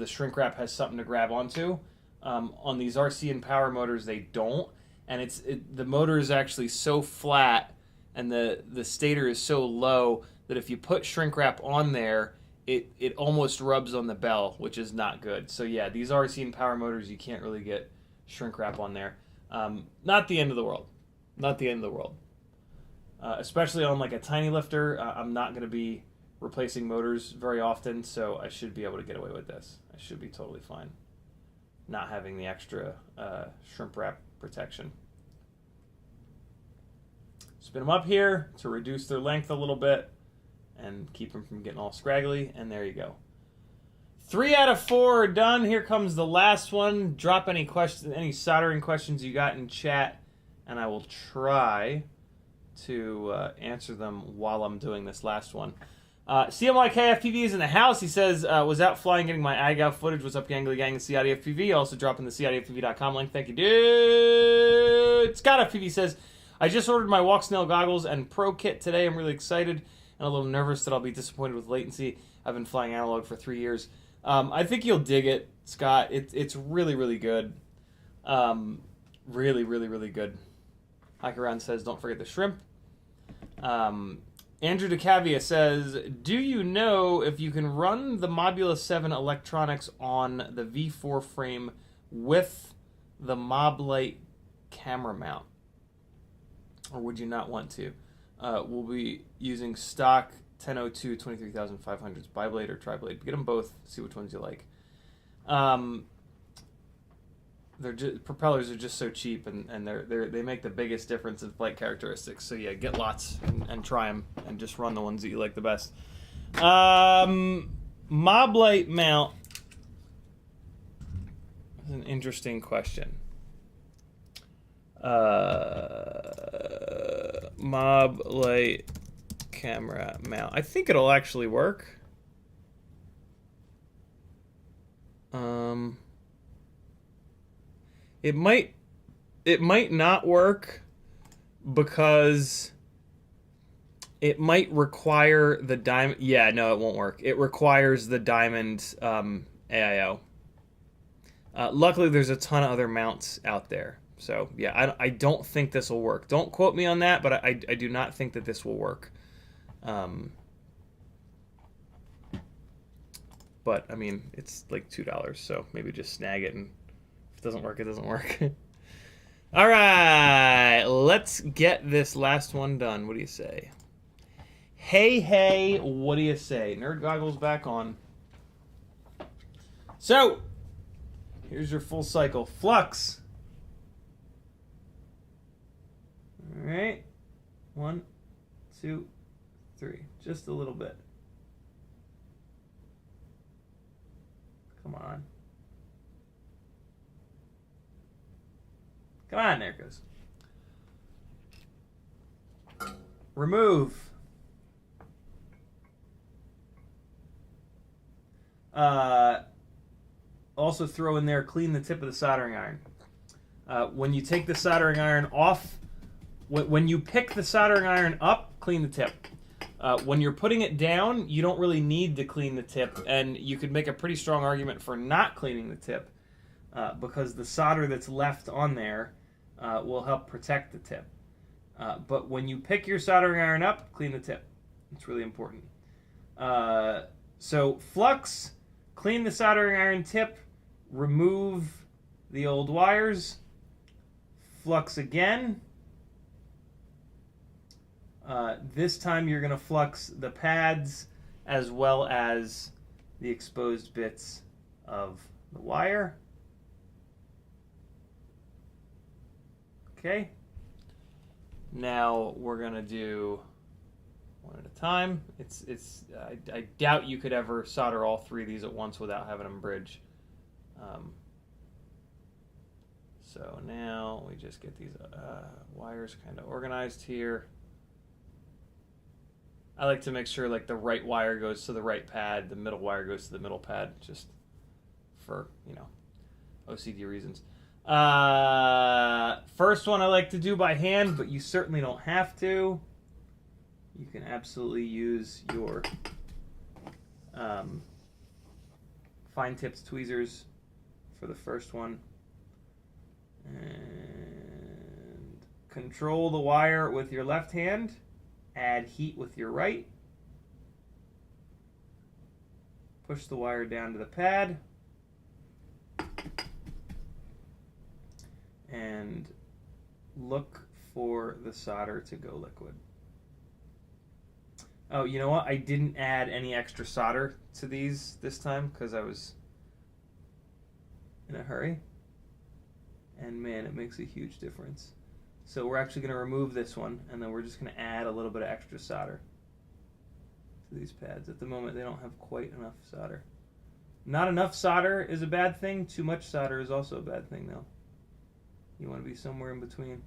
shrink wrap has something to grab onto. On these RC and power motors, they don't, and the motor is actually so flat and the stator is so low that if you put shrink wrap on there, it almost rubs on the bell, which is not good. So yeah, these RC and power motors, you can't really get shrink wrap on there. Not the end of the world. Not the end of the world. Especially on like a tiny lifter, I'm not going to be replacing motors very often, so I should be able to get away with this. I should be totally fine not having the extra shrink wrap protection. Spin them up here to reduce their length a little bit and keep them from getting all scraggly, and there you go. 3 out of 4 are done. Here comes the last one. Drop any questions, any soldering questions you got in chat, and I will try to answer them while I'm doing this last one. CiottiFPV is in the house. He says, was out flying getting my IGOW footage. What's up, Gangly Gang and CiottiFPV? Also dropping the CiottiFPV.com link. Thank you, dude. ScottFPV says, I just ordered my Walksnail goggles and Pro kit today. I'm really excited and a little nervous that I'll be disappointed with latency. I've been flying analog for 3 years. I think you'll dig it, Scott. It's really, really good. Really, really, really good. Hikaran says, don't forget the shrimp. Andrew DeCavia says, do you know if you can run the Mobula 7 electronics on the V4 frame with the Moblite camera mount? Or would you not want to? We'll be using stock 1002 23500s, biblade or triblade. Get them both, see which ones you like. Propellers are just so cheap, and they make the biggest difference in flight characteristics. So yeah, get lots and try them, and just run the ones that you like the best. Moblite mount is an interesting question. Moblite camera mount. I think it'll actually work. It might not work because it might require the diamond. Yeah, no, it won't work. It requires the diamond AIO. Luckily, there's a ton of other mounts out there. So yeah, I don't think this will work. Don't quote me on that, but I do not think that this will work. But I mean, it's like $2, so maybe just snag it, and if it doesn't work, it doesn't work. All right, let's get this last one done. What do you say? Hey, what do you say? Nerd goggles back on. So, here's your full cycle. Flux. right. 1, 2, 3. Just a little bit. Come on. Come on, there it goes. Remove. Also throw in there, clean the tip of the soldering iron. When you take the soldering iron off, when you pick the soldering iron up, clean the tip. When you're putting it down, you don't really need to clean the tip, and you could make a pretty strong argument for not cleaning the tip because the solder that's left on there will help protect the tip. But when you pick your soldering iron up, clean the tip. It's really important. So flux, clean the soldering iron tip, remove the old wires, flux again. This time you're going to flux the pads as well as the exposed bits of the wire. Okay. Now we're going to do one at a time. I doubt you could ever solder all 3 of these at once without having them bridge. So now we just get these wires kind of organized here. I like to make sure like the right wire goes to the right pad, the middle wire goes to the middle pad, just for, you know, OCD reasons. First one I like to do by hand, but you certainly don't have to. You can absolutely use your fine tips tweezers for the first one. And control the wire with your left hand. Add heat with your right. Push the wire down to the pad. And look for the solder to go liquid. Oh, you know what? I didn't add any extra solder to these this time because I was in a hurry. And man, it makes a huge difference. So we're actually going to remove this one, and then we're just going to add a little bit of extra solder to these pads. At the moment, they don't have quite enough solder. Not enough solder is a bad thing. Too much solder is also a bad thing, though. You want to be somewhere in between.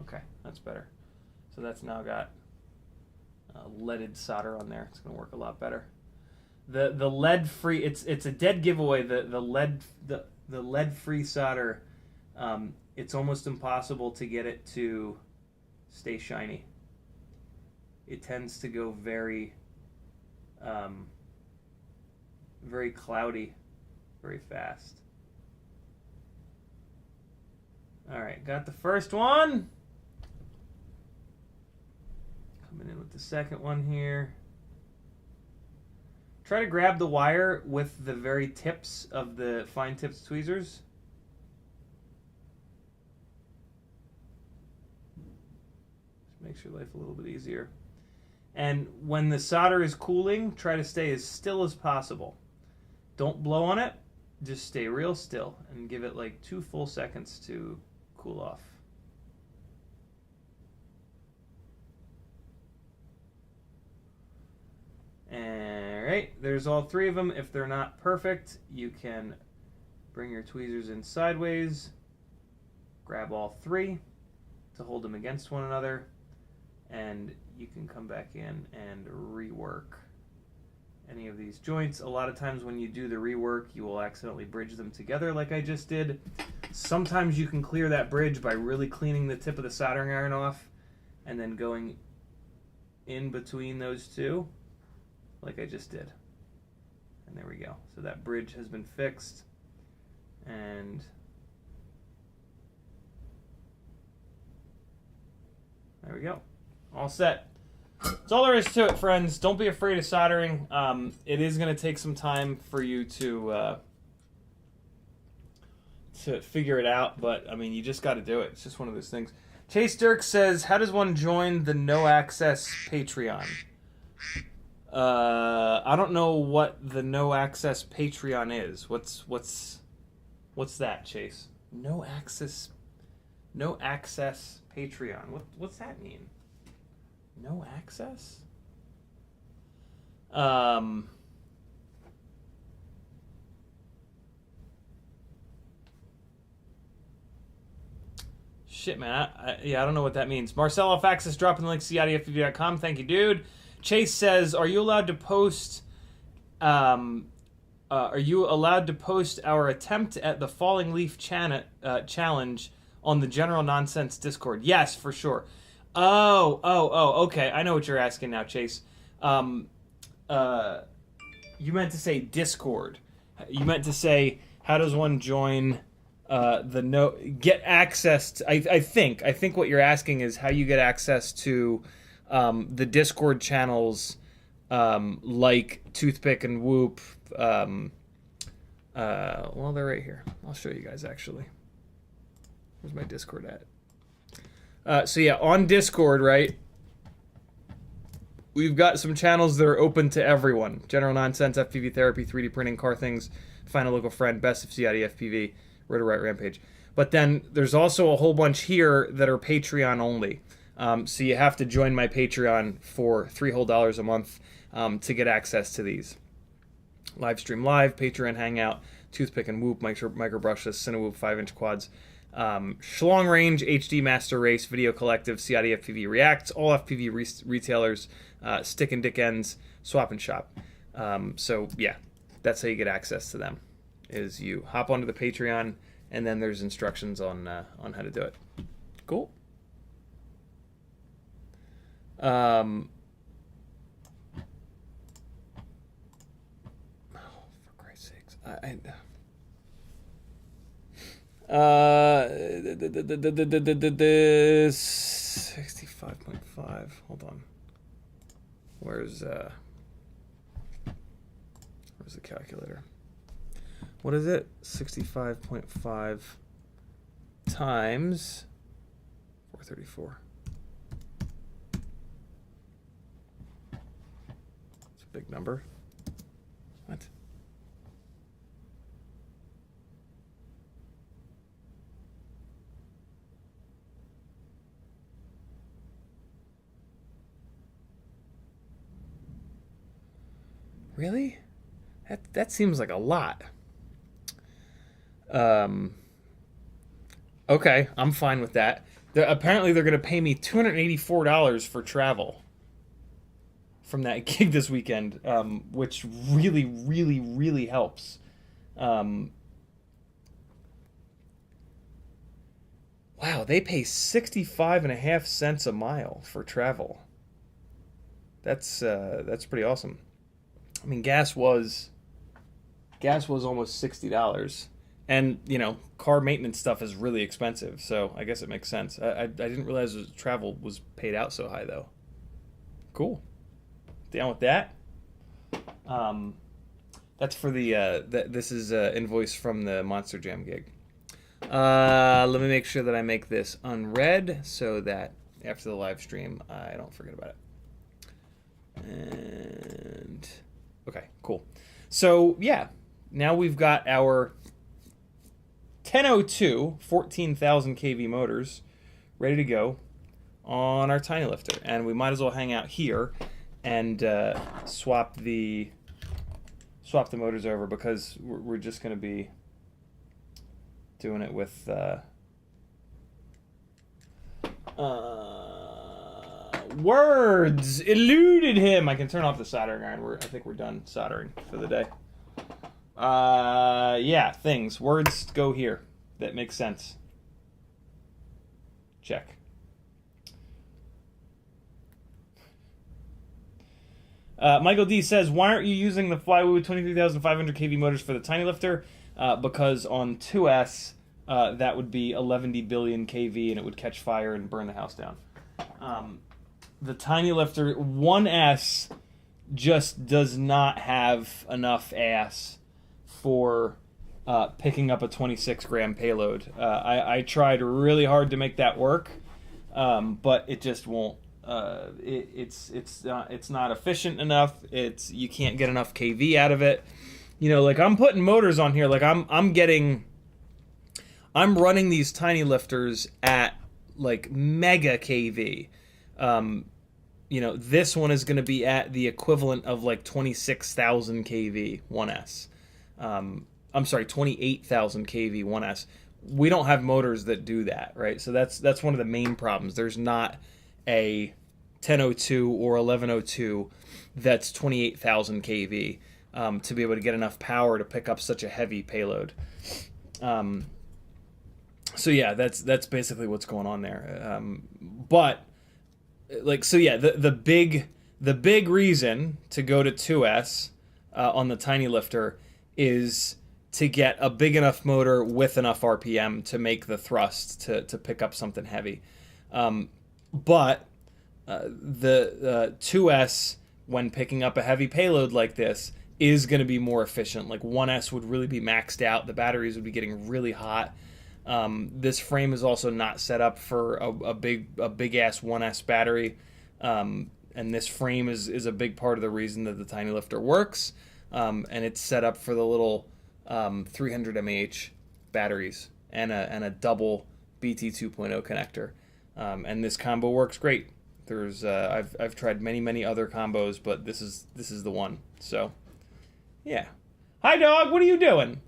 Okay, that's better. So that's now got leaded solder on there. It's going to work a lot better. The lead free, it's a dead giveaway. The lead free solder, it's almost impossible to get it to stay shiny. It tends to go very very cloudy very fast. All right, got the first one. Coming in with the second one here. Try to grab the wire with the very tips of the fine tips tweezers. Just makes your life a little bit easier. And when the solder is cooling, try to stay as still as possible. Don't blow on it. Just stay real still and give it like 2 full seconds to cool off. Alright, there's all 3 of them. If they're not perfect, you can bring your tweezers in sideways, grab all 3 to hold them against one another, and you can come back in and rework any of these joints. A lot of times when you do the rework, you will accidentally bridge them together like I just did. Sometimes you can clear that bridge by really cleaning the tip of the soldering iron off and then going in between those 2. Like I just did. And there we go. So that bridge has been fixed. And there we go. All set. That's all there is to it, friends. Don't be afraid of soldering. It is going to take some time for you to figure it out, but I mean, you just got to do it. It's just one of those things. Chase Dirk says, how does one join the No Access Patreon? I don't know what the no access Patreon is. What's that, Chase? No access Patreon. What's that mean? No access? Shit, man. I don't know what that means. Marcel off access, dropping the link to CiottiFPV.com. Thank you, dude. Chase says, "Are you allowed to post? Are you allowed to post our attempt at the falling leaf challenge on the General Nonsense Discord?" Yes, for sure. Oh, okay. I know what you're asking now, Chase. You meant to say Discord. You meant to say, how does one join get access to, I think what you're asking is how you get access to the Discord channels like Toothpick and Whoop. Well, they're right here. I'll show you guys actually. Where's my Discord at? So yeah, on Discord, right? We've got some channels that are open to everyone. General Nonsense, FPV Therapy, 3D Printing, Car Things, Find a Local Friend, Best of CiottiFPV, Rotor Right Rampage. But then there's also a whole bunch here that are Patreon only. So you have to join my Patreon for $3 whole a month to get access to these. Livestream Live, Patreon Hangout, Toothpick and Whoop, Micro Brushless, Cinewhoop 5-inch quads, Schlong Range, HD Master Race, Video Collective, CiottiFPV Reacts, all FPV retailers, Stick and Dick Ends, Swap and Shop. So yeah, that's how you get access to them. Is you hop onto the Patreon, and then there's instructions on how to do it. Cool. Oh, for Christ's sakes, 65.5. Hold on. Where's the calculator? What is it? 65.5 times 434. It's a big number. What? Really? That seems like a lot. Okay, I'm fine with that. Apparently they're going to pay me $284 for travel from that gig this weekend, which really, really, really helps. Wow, they pay 65.5 cents a mile for travel. That's pretty awesome. I mean, gas was almost $60. And, you know, car maintenance stuff is really expensive, so I guess it makes sense. I didn't realize travel was paid out so high, though. Cool. Down with that. That's for the, this is an invoice from the Monster Jam gig. Let me make sure that I make this unread so that after the live stream, I don't forget about it. And, okay, cool. So, yeah, now we've got our 1002 14,000 kV motors ready to go on our tiny lifter, and we might as well hang out here and swap the motors over, because we're just going to be doing it with words eluded him. I can turn off the soldering iron. I think we're done soldering for the day. Yeah, things. Words go here. That makes sense. Check. Michael D says, why aren't you using the Flywoo 23,500 kV motors for the tiny lifter? Because on 2S, that would be 11 billion kV and it would catch fire and burn the house down. The tiny lifter 1S just does not have enough ass for picking up a 26-gram payload. I tried really hard to make that work, but it just won't It's not efficient enough. You can't get enough kV out of it. You know, like I'm putting motors on here. Like I'm running these tiny lifters at like mega kV. You know, this one is going to be at the equivalent of like 26,000 kV 1S. I'm sorry, 28,000 kV 1S. We don't have motors that do that, right? So that's one of the main problems. There's not a 1002 or 1102 that's 28,000 kV to be able to get enough power to pick up such a heavy payload. So yeah, that's basically what's going on there. But like, so yeah, the big reason to go to 2S on the tiny lifter is to get a big enough motor with enough RPM to make the thrust to pick up something heavy. But the 2S, when picking up a heavy payload like this, is going to be more efficient. Like 1S would really be maxed out. The batteries would be getting really hot. This frame is also not set up for a big ass 1S battery. And this frame is a big part of the reason that the tiny lifter works. And it's set up for the little 300 mAh batteries and a double BT 2.0 connector. And this combo works great. There's I've tried many other combos, but this is the one. So yeah. Hi dog, what are you doing?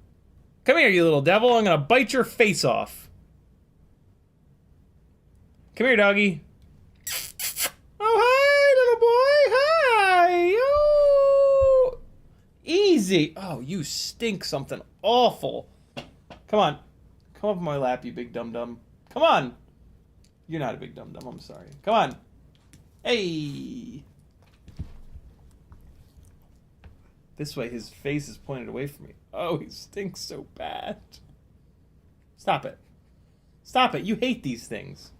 Come here, you little devil. I'm gonna bite your face off. Come here, doggy. Oh, hi, little boy. Hi. Oh. Easy. Oh, you stink something awful. Come on. Come up on my lap, you big dum-dum. Come on. You're not a big dum-dum. I'm sorry. Come on. Hey. This way, his face is pointed away from me. Oh, he stinks so bad. Stop it. Stop it. You hate these things.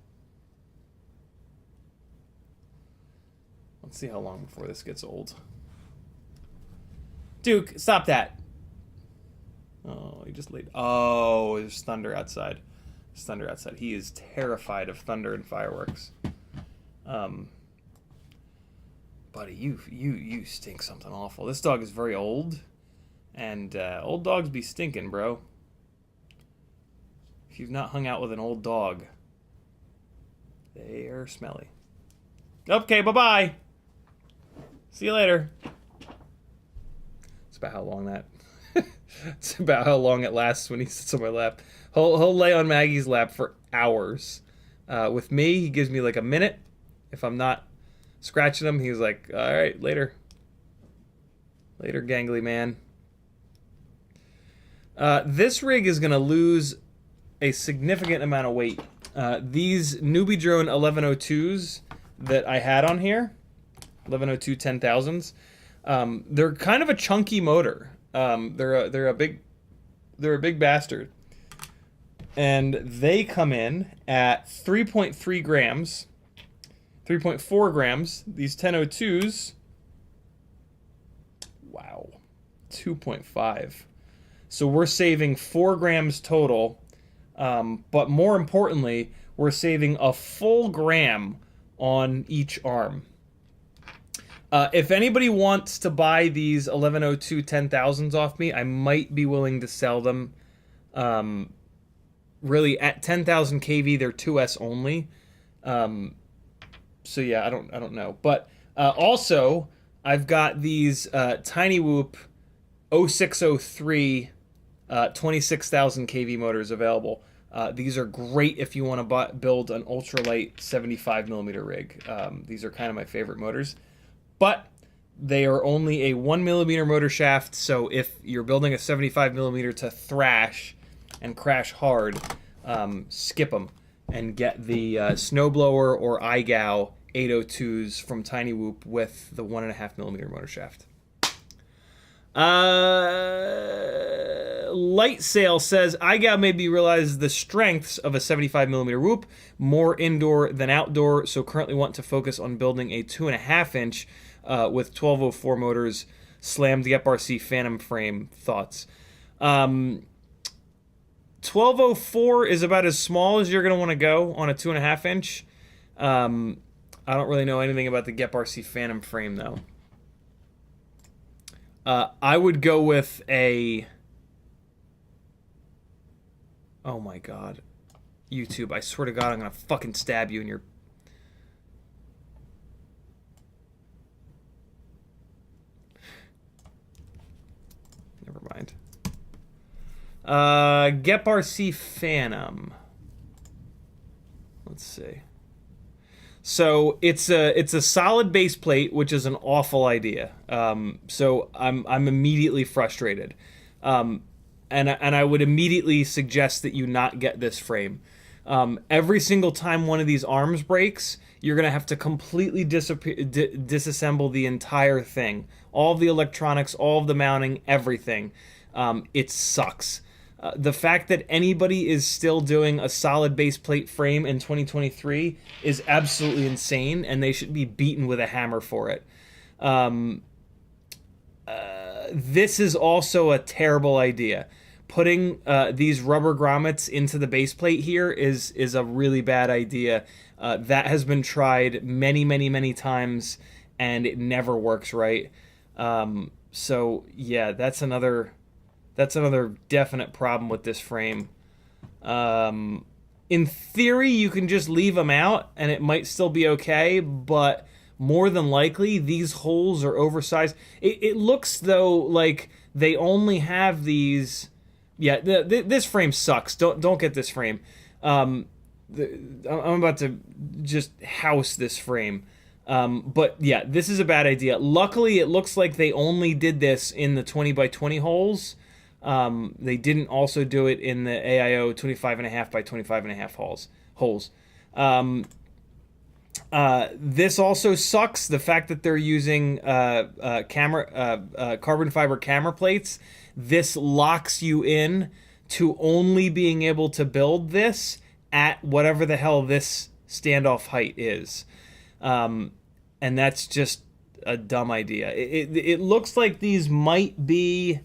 Let's see how long before this gets old. Duke, stop that. Oh, he just laid... Oh, there's thunder outside. There's thunder outside. He is terrified of thunder and fireworks. Buddy, you stink something awful. This dog is very old, and old dogs be stinking, bro. If you've not hung out with an old dog, they are smelly. Okay, bye-bye. See you later. It's about how long that... It's about how long it lasts when he sits on my lap. He'll lay on Maggie's lap for hours. With me, he gives me like a minute. If I'm not scratching him, he's like, all right, later. Later, gangly man. This rig is going to lose a significant amount of weight. These NewBee Drone 1102s that I had on here, 1102 10,000s, they're kind of a chunky motor. They're a big bastard. And they come in at 3.3 grams. 3.4 grams. These 1002s, wow, 2.5. So we're saving 4 grams total, but more importantly, we're saving a full gram on each arm. If anybody wants to buy these 1102 10,000s off me, I might be willing to sell them. Really, at 10,000 kV, they're 2S only. So yeah, I don't know. But also, I've got these TinyWhoop 0603 26,000 kV motors available. These are great if you want to build an ultralight 75mm rig. These are kind of my favorite motors. But they are only a 1mm motor shaft, so if you're building a 75mm to thrash and crash hard, skip them and get the Snowblower or IGOW 802s from TinyWhoop with the 1.5mm motor shaft. Light Sail says, IGOW made me realize the strengths of a 75mm whoop, more indoor than outdoor, so currently want to focus on building a 2.5-inch with 1204 motors, slammed the FRC Phantom frame. Thoughts? 1204 is about as small as you're going to want to go on a 2.5-inch. I don't really know anything about the GEP-RC Phantom frame, though. I would go with a... Oh my god. YouTube, I swear to god I'm gonna fucking stab you in your... Never mind. GEP-RC Phantom. Let's see. So it's a solid base plate, which is an awful idea. So I'm immediately frustrated, and I would immediately suggest that you not get this frame. Every single time one of these arms breaks, you're gonna have to completely disassemble the entire thing, all of the electronics, all of the mounting, everything. It sucks. The fact that anybody is still doing a solid base plate frame in 2023 is absolutely insane, and they should be beaten with a hammer for it. This is also a terrible idea. Putting these rubber grommets into the base plate here is a really bad idea. That has been tried many times, and it never works right. So yeah, that's another definite problem with this frame. In theory, you can just leave them out and it might still be okay, but more than likely, these holes are oversized. It looks, though, like they only have these... Yeah, this frame sucks. Don't get this frame. I'm about to just house this frame. But yeah, this is a bad idea. Luckily, it looks like they only did this in the 20x20 holes. They didn't also do it in the AIO 25.5 by 25.5 holes. This also sucks. The fact that they're using carbon fiber camera plates. This locks you in to only being able to build this at whatever the hell this standoff height is. And that's just a dumb idea. It looks like these might be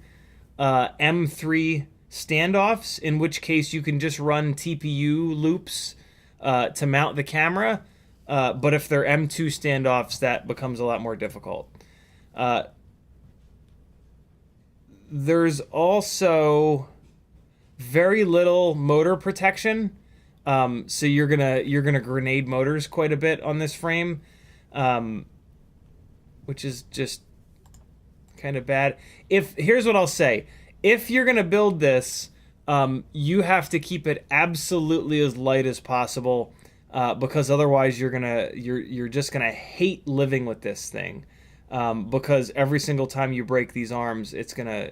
M3 standoffs, in which case you can just run TPU loops to mount the camera. But if they're M2 standoffs, that becomes a lot more difficult. There's also very little motor protection, so you're gonna grenade motors quite a bit on this frame, which is just kind of bad. Here's what I'll say: if you're gonna build this, you have to keep it absolutely as light as possible, because otherwise you're just gonna hate living with this thing. Because every single time you break these arms, it's gonna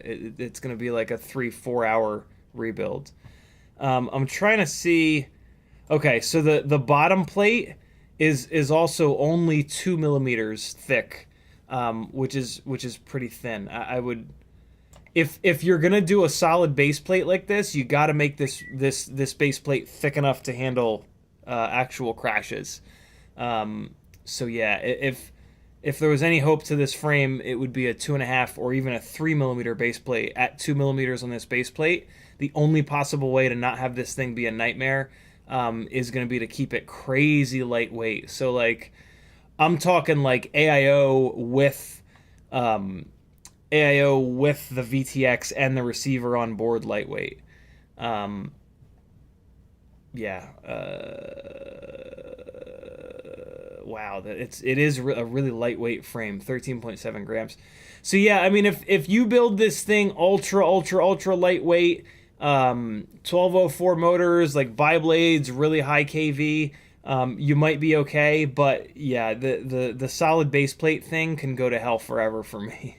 be like a 3-4 hour rebuild. I'm trying to see. Okay, so the bottom plate is also only 2 millimeters thick, which is pretty thin. I would, if you're gonna do a solid base plate like this, you got to make this base plate thick enough to handle actual crashes. So yeah, if there was any hope to this frame, it would be a 2.5 or even a 3 millimeter base plate at 2 millimeters on this base plate. The only possible way to not have this thing be a nightmare is going to be to keep it crazy lightweight. So like, I'm talking like AIO with the VTX and the receiver on board lightweight. Yeah. Wow, it is a really lightweight frame, 13.7 grams. So yeah, I mean, if you build this thing ultra lightweight, 1204 motors, like bi-blades, really high kV, you might be okay. But yeah, the solid base plate thing can go to hell forever for me.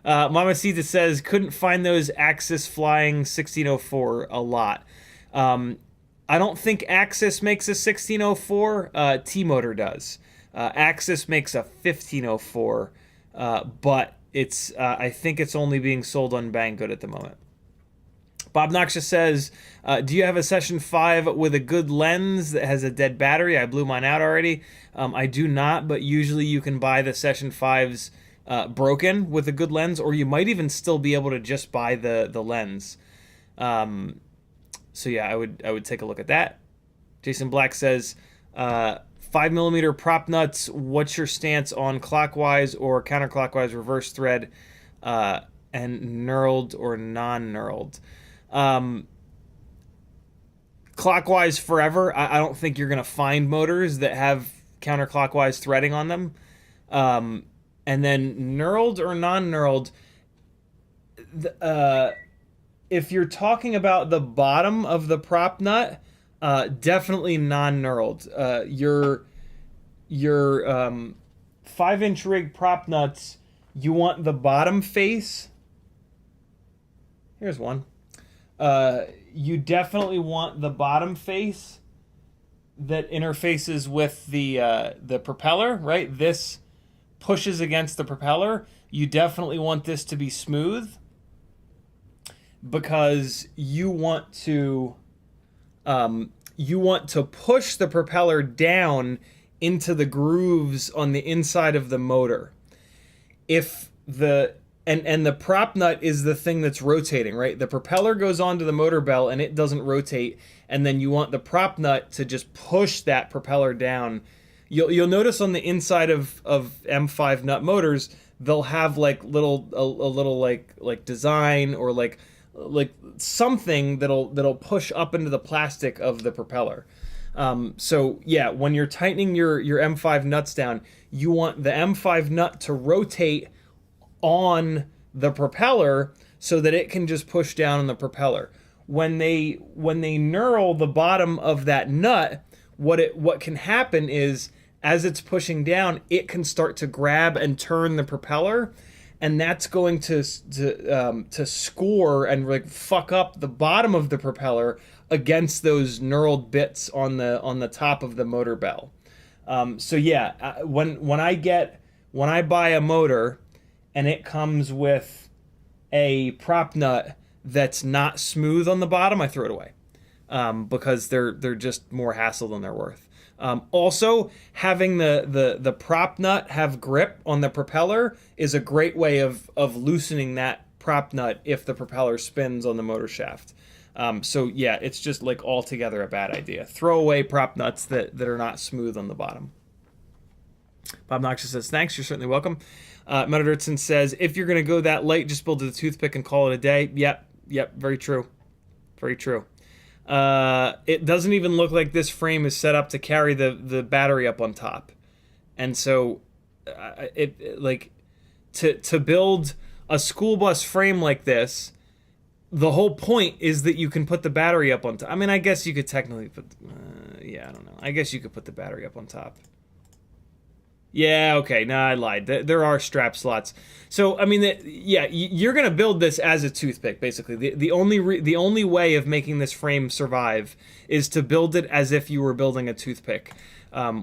Mamacita says, couldn't find those Axis flying 1604 a lot. I don't think Axis makes a 1604. T-Motor does. Axis makes a 1504, but it's I think it's only being sold on Banggood at the moment. Bob Noxious says, do you have a Session 5 with a good lens that has a dead battery? I blew mine out already. I do not, but usually you can buy the Session 5s broken with a good lens, or you might even still be able to just buy the lens. So yeah, I would take a look at that. Jason Black says, 5mm prop nuts, what's your stance on clockwise or counterclockwise reverse thread, and knurled or non-knurled? Clockwise forever. I don't think you're going to find motors that have counterclockwise threading on them. And then knurled or non-knurled, if you're talking about the bottom of the prop nut, definitely non-knurled. Your 5-inch rig prop nuts, you want the bottom face. Here's one. You definitely want the bottom face that interfaces with the propeller, right? This pushes against the propeller. You definitely want this to be smooth because you want to push the propeller down into the grooves on the inside of the motor. If the and the prop nut is the thing that's rotating, right? The propeller goes onto the motor bell and it doesn't rotate, and then you want the prop nut to just push that propeller down. You'll notice on the inside of M5 nut motors, they'll have like a little like design or like something that'll push up into the plastic of the propeller. So yeah, when you're tightening your M5 nuts down, you want the M5 nut to rotate on the propeller so that it can just push down on the propeller. When they knurl the bottom of that nut, what can happen is as it's pushing down, it can start to grab and turn the propeller, and that's going to score and like fuck up the bottom of the propeller against those knurled bits on the top of the motor bell. So yeah, when I buy a motor and it comes with a prop nut that's not smooth on the bottom, I throw it away because they're just more hassle than they're worth. Also, having the prop nut have grip on the propeller is a great way of loosening that prop nut if the propeller spins on the motor shaft. So yeah, it's just like altogether a bad idea. Throw away prop nuts that are not smooth on the bottom. Bob Noxious says, thanks, you're certainly welcome. Meta Dirtson says, if you're going to go that light, just build a toothpick and call it a day. Yep, very true. Very true. It doesn't even look like this frame is set up to carry the battery up on top. And so, to build a school bus frame like this, the whole point is that you can put the battery up on top. I mean, I guess you could technically put, I don't know. I guess you could put the battery up on top. Yeah, okay, no, I lied. There are strap slots. So, I mean, you're going to build this as a toothpick, basically. The only way of making this frame survive is to build it as if you were building a toothpick,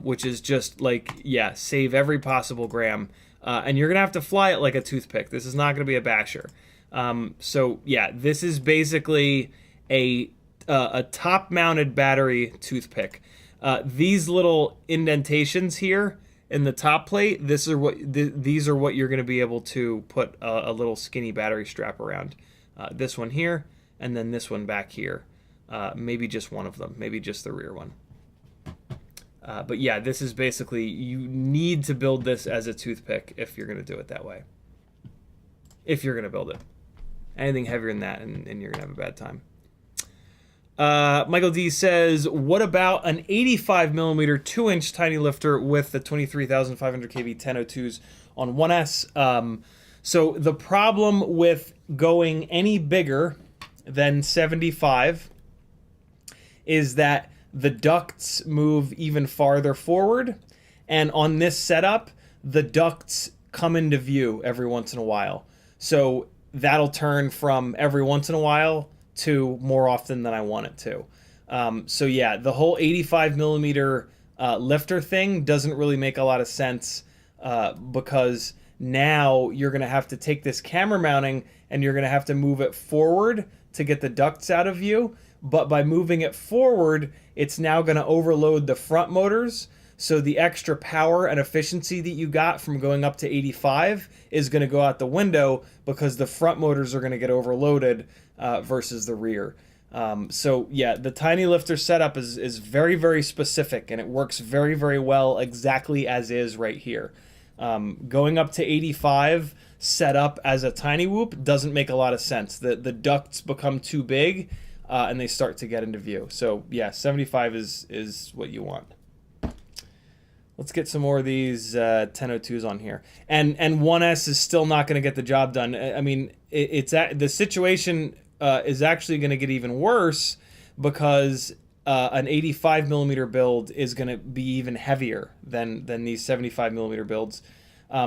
which is just like, yeah, save every possible gram. And you're going to have to fly it like a toothpick. This is not going to be a basher. So, yeah, this is basically a top-mounted battery toothpick. These little indentations here in the top plate, these are what you're going to be able to put a little skinny battery strap around. This one here, and then this one back here. Maybe just one of them, maybe just the rear one. But yeah, this is basically, you need to build this as a toothpick if you're going to do it that way. If you're going to build it. Anything heavier than that, and you're going to have a bad time. Michael D says, what about an 85mm 2-inch tiny lifter with the 23,500 kV 1002s on 1S? So the problem with going any bigger than 75 is that the ducts move even farther forward, and on this setup, the ducts come into view every once in a while. So that'll turn from every once in a while to more often than I want it to. So yeah, the whole 85mm lifter thing doesn't really make a lot of sense because now you're going to have to take this camera mounting and you're going to have to move it forward to get the ducts out of view. But by moving it forward, it's now going to overload the front motors. So the extra power and efficiency that you got from going up to 85 is going to go out the window because the front motors are going to get overloaded versus the rear. So yeah, the tiny lifter setup is very, very specific, and it works very, very well exactly as is right here. Going up to 85 set up as a tiny whoop doesn't make a lot of sense. The ducts become too big, and they start to get into view. So yeah, 75 is what you want. Let's get some more of these 1002s on here. And 1S is still not going to get the job done. I mean, the situation is actually going to get even worse because an 85 millimeter build is going to be even heavier than these 75 millimeter builds.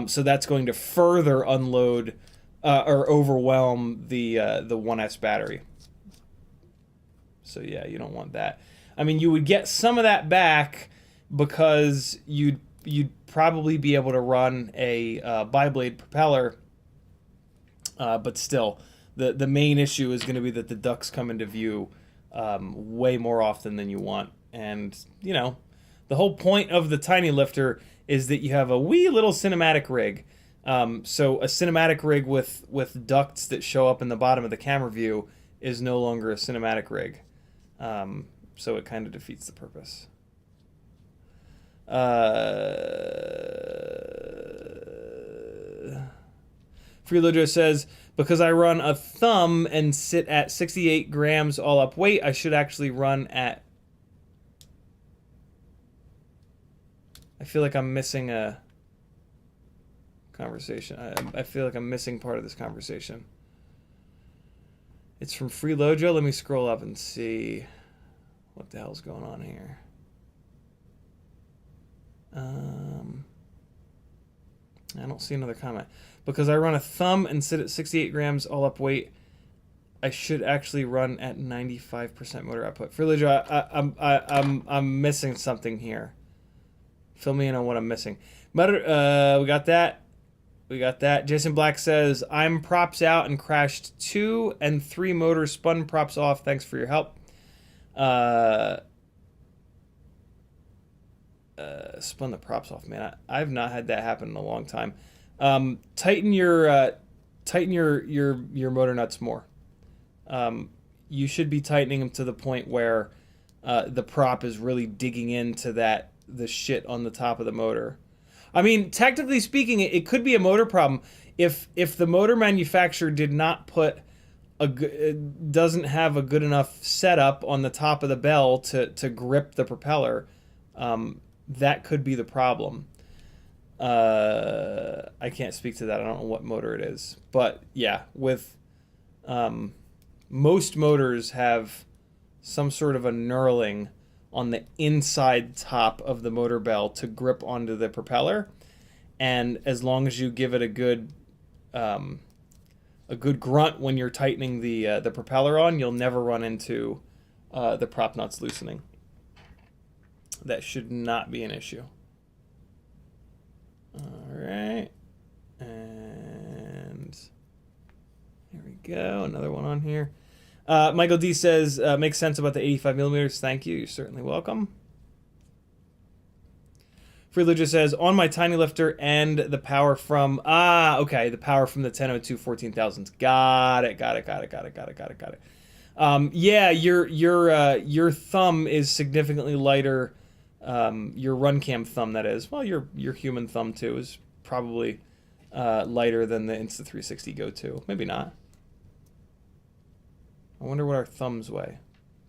So that's going to further unload or overwhelm the 1S battery. So yeah, you don't want that. I mean, you would get some of that back because you'd probably be able to run a bi-blade propeller, but still, the main issue is going to be that the ducts come into view way more often than you want. And, you know, the whole point of the tiny lifter is that you have a wee little cinematic rig. So a cinematic rig with ducts that show up in the bottom of the camera view is no longer a cinematic rig. So it kind of defeats the purpose. Freelojo says, because I run a thumb and sit at 68 grams all up weight, I should actually run at... I feel like I'm missing a conversation. I feel like I'm missing part of this conversation. It's from Freelojo. Let me scroll up and see what the hell's going on here. I don't see another comment. Because I run a thumb and sit at 68 grams all up weight, I should actually run at 95% motor output. Freelojo, I'm missing something here. Fill me in on what I'm missing. We got that. We got that. Jason Black says, I'm props out and crashed 2 and 3 motors, spun props off. Thanks for your help. Spun the props off, man. I've not had that happen in a long time. Tighten your motor nuts more. You should be tightening them to the point where the prop is really digging into the shit on the top of the motor. I mean, technically speaking, it could be a motor problem if the motor manufacturer did not put doesn't have a good enough setup on the top of the bell to grip the propeller. That could be the problem. I can't speak to that. I don't know what motor it is. But yeah, with most motors have some sort of a knurling on the inside top of the motor bell to grip onto the propeller. And as long as you give it a good grunt when you're tightening the propeller on, you'll never run into the prop nuts loosening. That should not be an issue. All right. And here we go. Another one on here. Michael D says, makes sense about the 85 millimeters. Thank you. You're certainly welcome. Freeluja says, on my tiny lifter and the power from... okay. The power from the 1002 14,000s. Got it. Yeah, your thumb is significantly lighter. Your run cam thumb, that is. Well, your human thumb, too, is probably lighter than the Insta360 Go 2. Maybe not. I wonder what our thumbs weigh.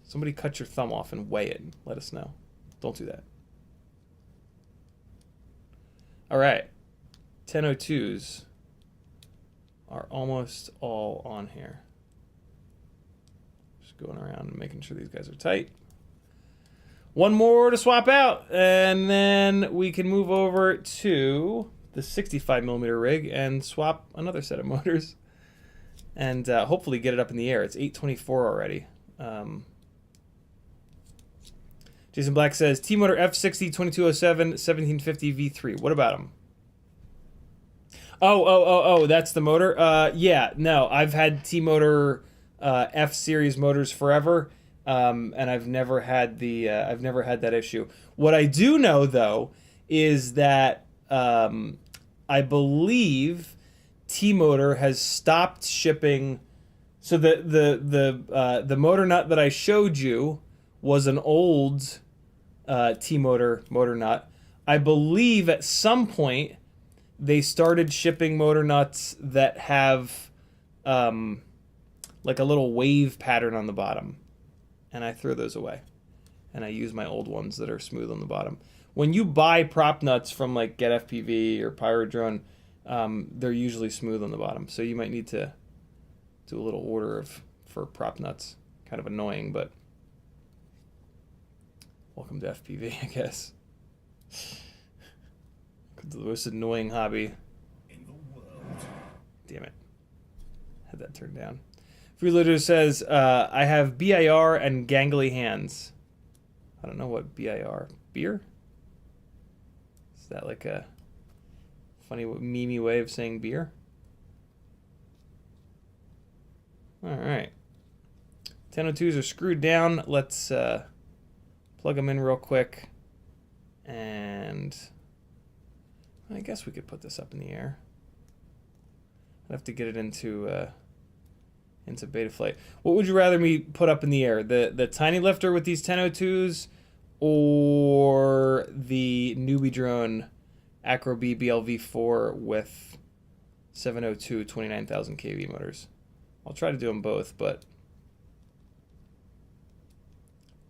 Somebody cut your thumb off and weigh it and let us know. Don't do that. All right. 1002s are almost all on here. Just going around and making sure these guys are tight. One more to swap out, and then we can move over to the 65 millimeter rig and swap another set of motors and hopefully get it up in the air. It's 8:24 already. Jason Black says, T-Motor F60 2207 1750 V3. What about them? Oh, that's the motor? Yeah, no, I've had T-Motor F-series motors forever. And I've never had that issue. What I do know, though, is that I believe T-Motor has stopped shipping So the motor nut that I showed you was an old T-motor motor nut. I believe at some point they started shipping motor nuts that have like a little wave pattern on the bottom, and I threw those away, and I use my old ones that are smooth on the bottom. When you buy prop nuts from like GetFPV or Pirate Drone, they're usually smooth on the bottom, so you might need to do a little order for prop nuts. Kind of annoying, but welcome to FPV, I guess. The most annoying hobby in the world. Damn it. Had that turned down. Freeloader says, I have BIR and gangly hands. I don't know what BIR. Beer? Is that like a funny meme-y way of saying beer? Alright. 1002s are screwed down. Let's plug them in real quick. And I guess we could put this up in the air. I'd have to get it into Betaflight. What would you rather me put up in the air? The tiny lifter with these 1002s or the NewBee drone Acrobee BLV4 with 702 29,000 kV motors? I'll try to do them both, but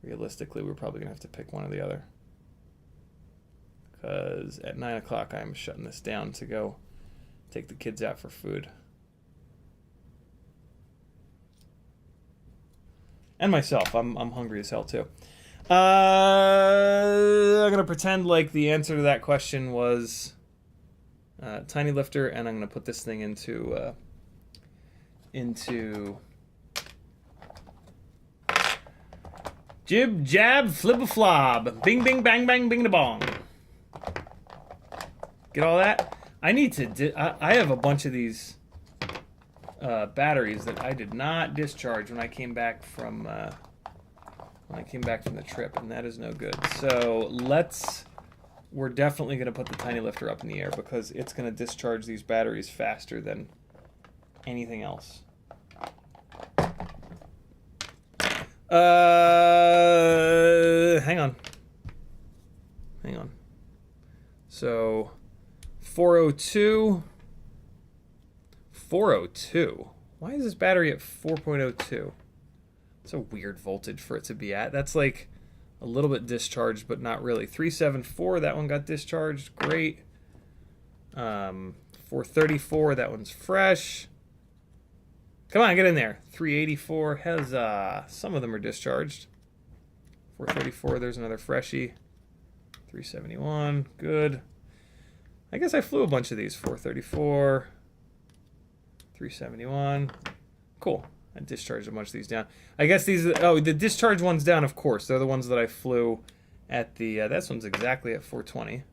realistically we're probably going to have to pick one or the other. Because at 9 o'clock I'm shutting this down to go take the kids out for food. And myself, I'm hungry as hell too. I'm going to pretend like the answer to that question was tiny lifter, and I'm going to put this thing into jib, jab, flip a flob, bing, bing, bang, bang, bing, da bong. Get all that? I need to. I have a bunch of these batteries that I did not discharge when I came back from the trip, and that is no good. So we're definitely going to put the tiny lifter up in the air because it's going to discharge these batteries faster than anything else. Hang on. So 402. Why is this battery at 4.02? It's a weird voltage for it to be at. That's like a little bit discharged, but not really. 374, that one got discharged. Great. 434, that one's fresh. Come on, get in there. 384, huzzah. Some of them are discharged. 434, there's another freshie. 371, good. I guess I flew a bunch of these. 434, 371. Cool. I discharged a bunch of these down. I guess these, oh, the discharge ones down, of course. They're the ones that I flew at the, this one's exactly at 420.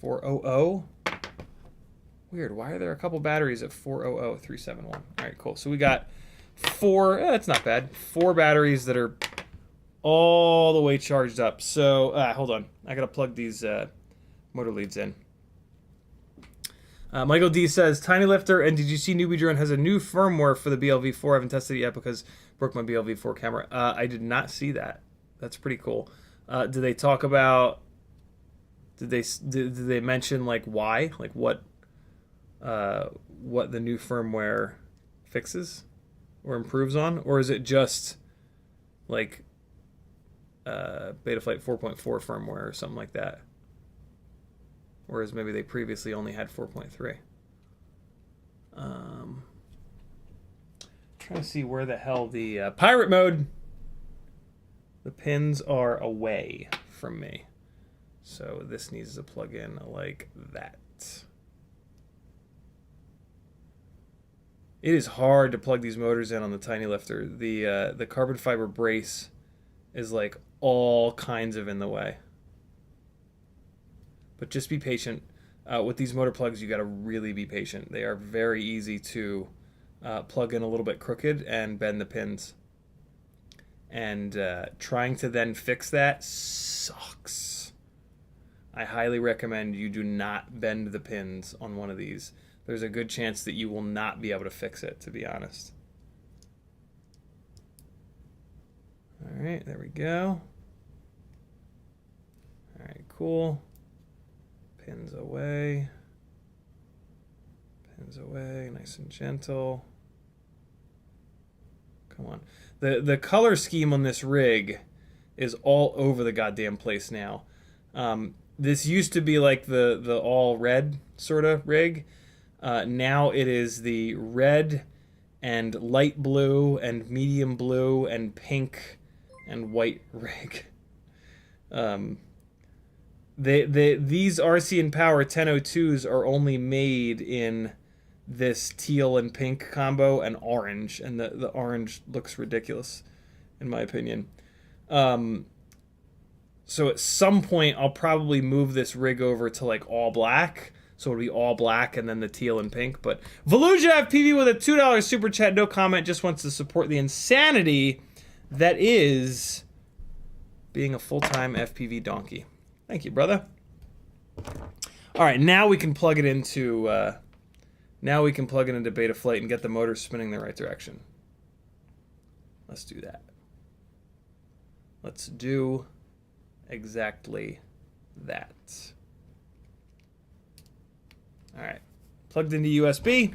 400. Weird, why are there a couple batteries at 400, 371? All right, cool. So we got four, that's not bad. 4 batteries that are all the way charged up. So, hold on. I gotta plug these motor leads in. Michael D says, tiny lifter, and did you see NewBee drone has a new firmware for the BLV4? I haven't tested it yet because I broke my BLV4 camera. I did not see that. That's pretty cool. Did they talk about, did they mention like why? Like what the new firmware fixes or improves on? Or is it just like Betaflight 4.4 firmware or something like that? Whereas maybe they previously only had 4.3. Trying to see where the hell the pirate mode. The pins are away from me, so this needs to plug in like that. It is hard to plug these motors in on the tiny lifter. The carbon fiber brace is like all kinds of in the way. But just be patient. With these motor plugs, you got to really be patient. They are very easy to plug in a little bit crooked and bend the pins. And trying to then fix that sucks. I highly recommend you do not bend the pins on one of these. there's a good chance that you will not be able to fix it, to be honest. All right, there we go. All right, cool. Pins away. Pins away, nice and gentle. Come on. The color scheme on this rig is all over the goddamn place now. This used to be like the all red sort of rig. Now it is the red and light blue and medium blue and pink and white rig. These RC and Power 1002s are only made in this teal and pink combo and orange, and the orange looks ridiculous in my opinion. So at some point I'll probably move this rig over to like all black, so it'll be all black and then the teal and pink. But Volusia FPV with a $2 super chat, no comment, just wants to support the insanity that is being a full-time FPV donkey. Thank you, brother. All right, now we can plug it into Betaflight and get the motor spinning the right direction. Let's do that. Let's do exactly that. All right, plugged into USB,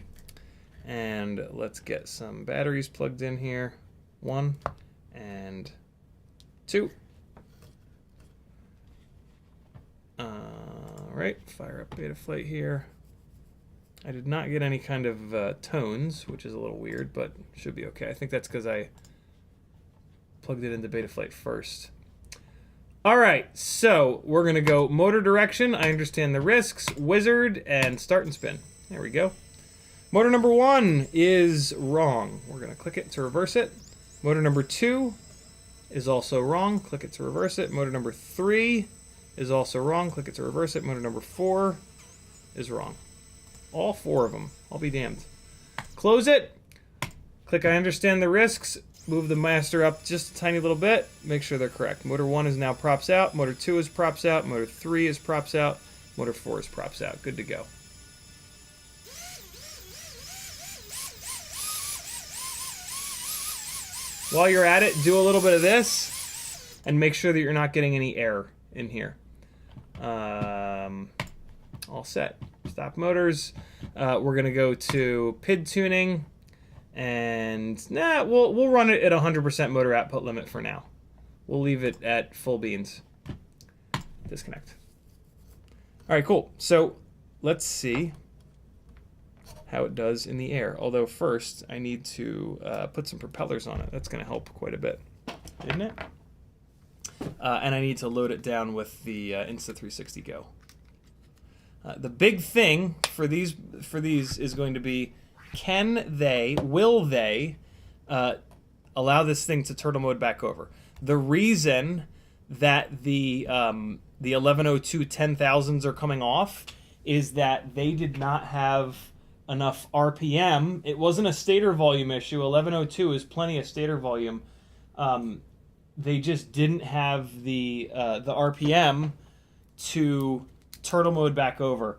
and let's get some batteries plugged in here. 1 and 2. All right, fire up Betaflight here. I did not get any kind of tones, which is a little weird, but should be okay. I think that's because I plugged it into Betaflight first. All right, so we're going to go motor direction. I understand the risks, wizard, and start and spin. There we go. Motor number 1 is wrong. We're going to click it to reverse it. Motor number 2 is also wrong. Click it to reverse it. Motor number 3 is also wrong. Click it to reverse it. Motor number 4 is wrong. All 4 of them. I'll be damned. Close it. Click I understand the risks. Move the master up just a tiny little bit. Make sure they're correct. Motor 1 is now props out. Motor 2 is props out. Motor 3 is props out. Motor 4 is props out. Good to go. While you're at it, do a little bit of this and make sure that you're not getting any air in here. All set. Stop motors. We're gonna go to PID tuning, and we'll run it at 100% motor output limit for now. We'll leave it at full beans. Disconnect. All right, cool. So let's see how it does in the air. Although first I need to put some propellers on it. That's gonna help quite a bit, isn't it? And I need to load it down with the Insta360 Go. The big thing for these is going to be, will they allow this thing to turtle mode back over? The reason that the 1102 10,000s are coming off is that they did not have enough RPM. It wasn't a stator volume issue. 1102 is plenty of stator volume. They just didn't have the RPM to turtle mode back over.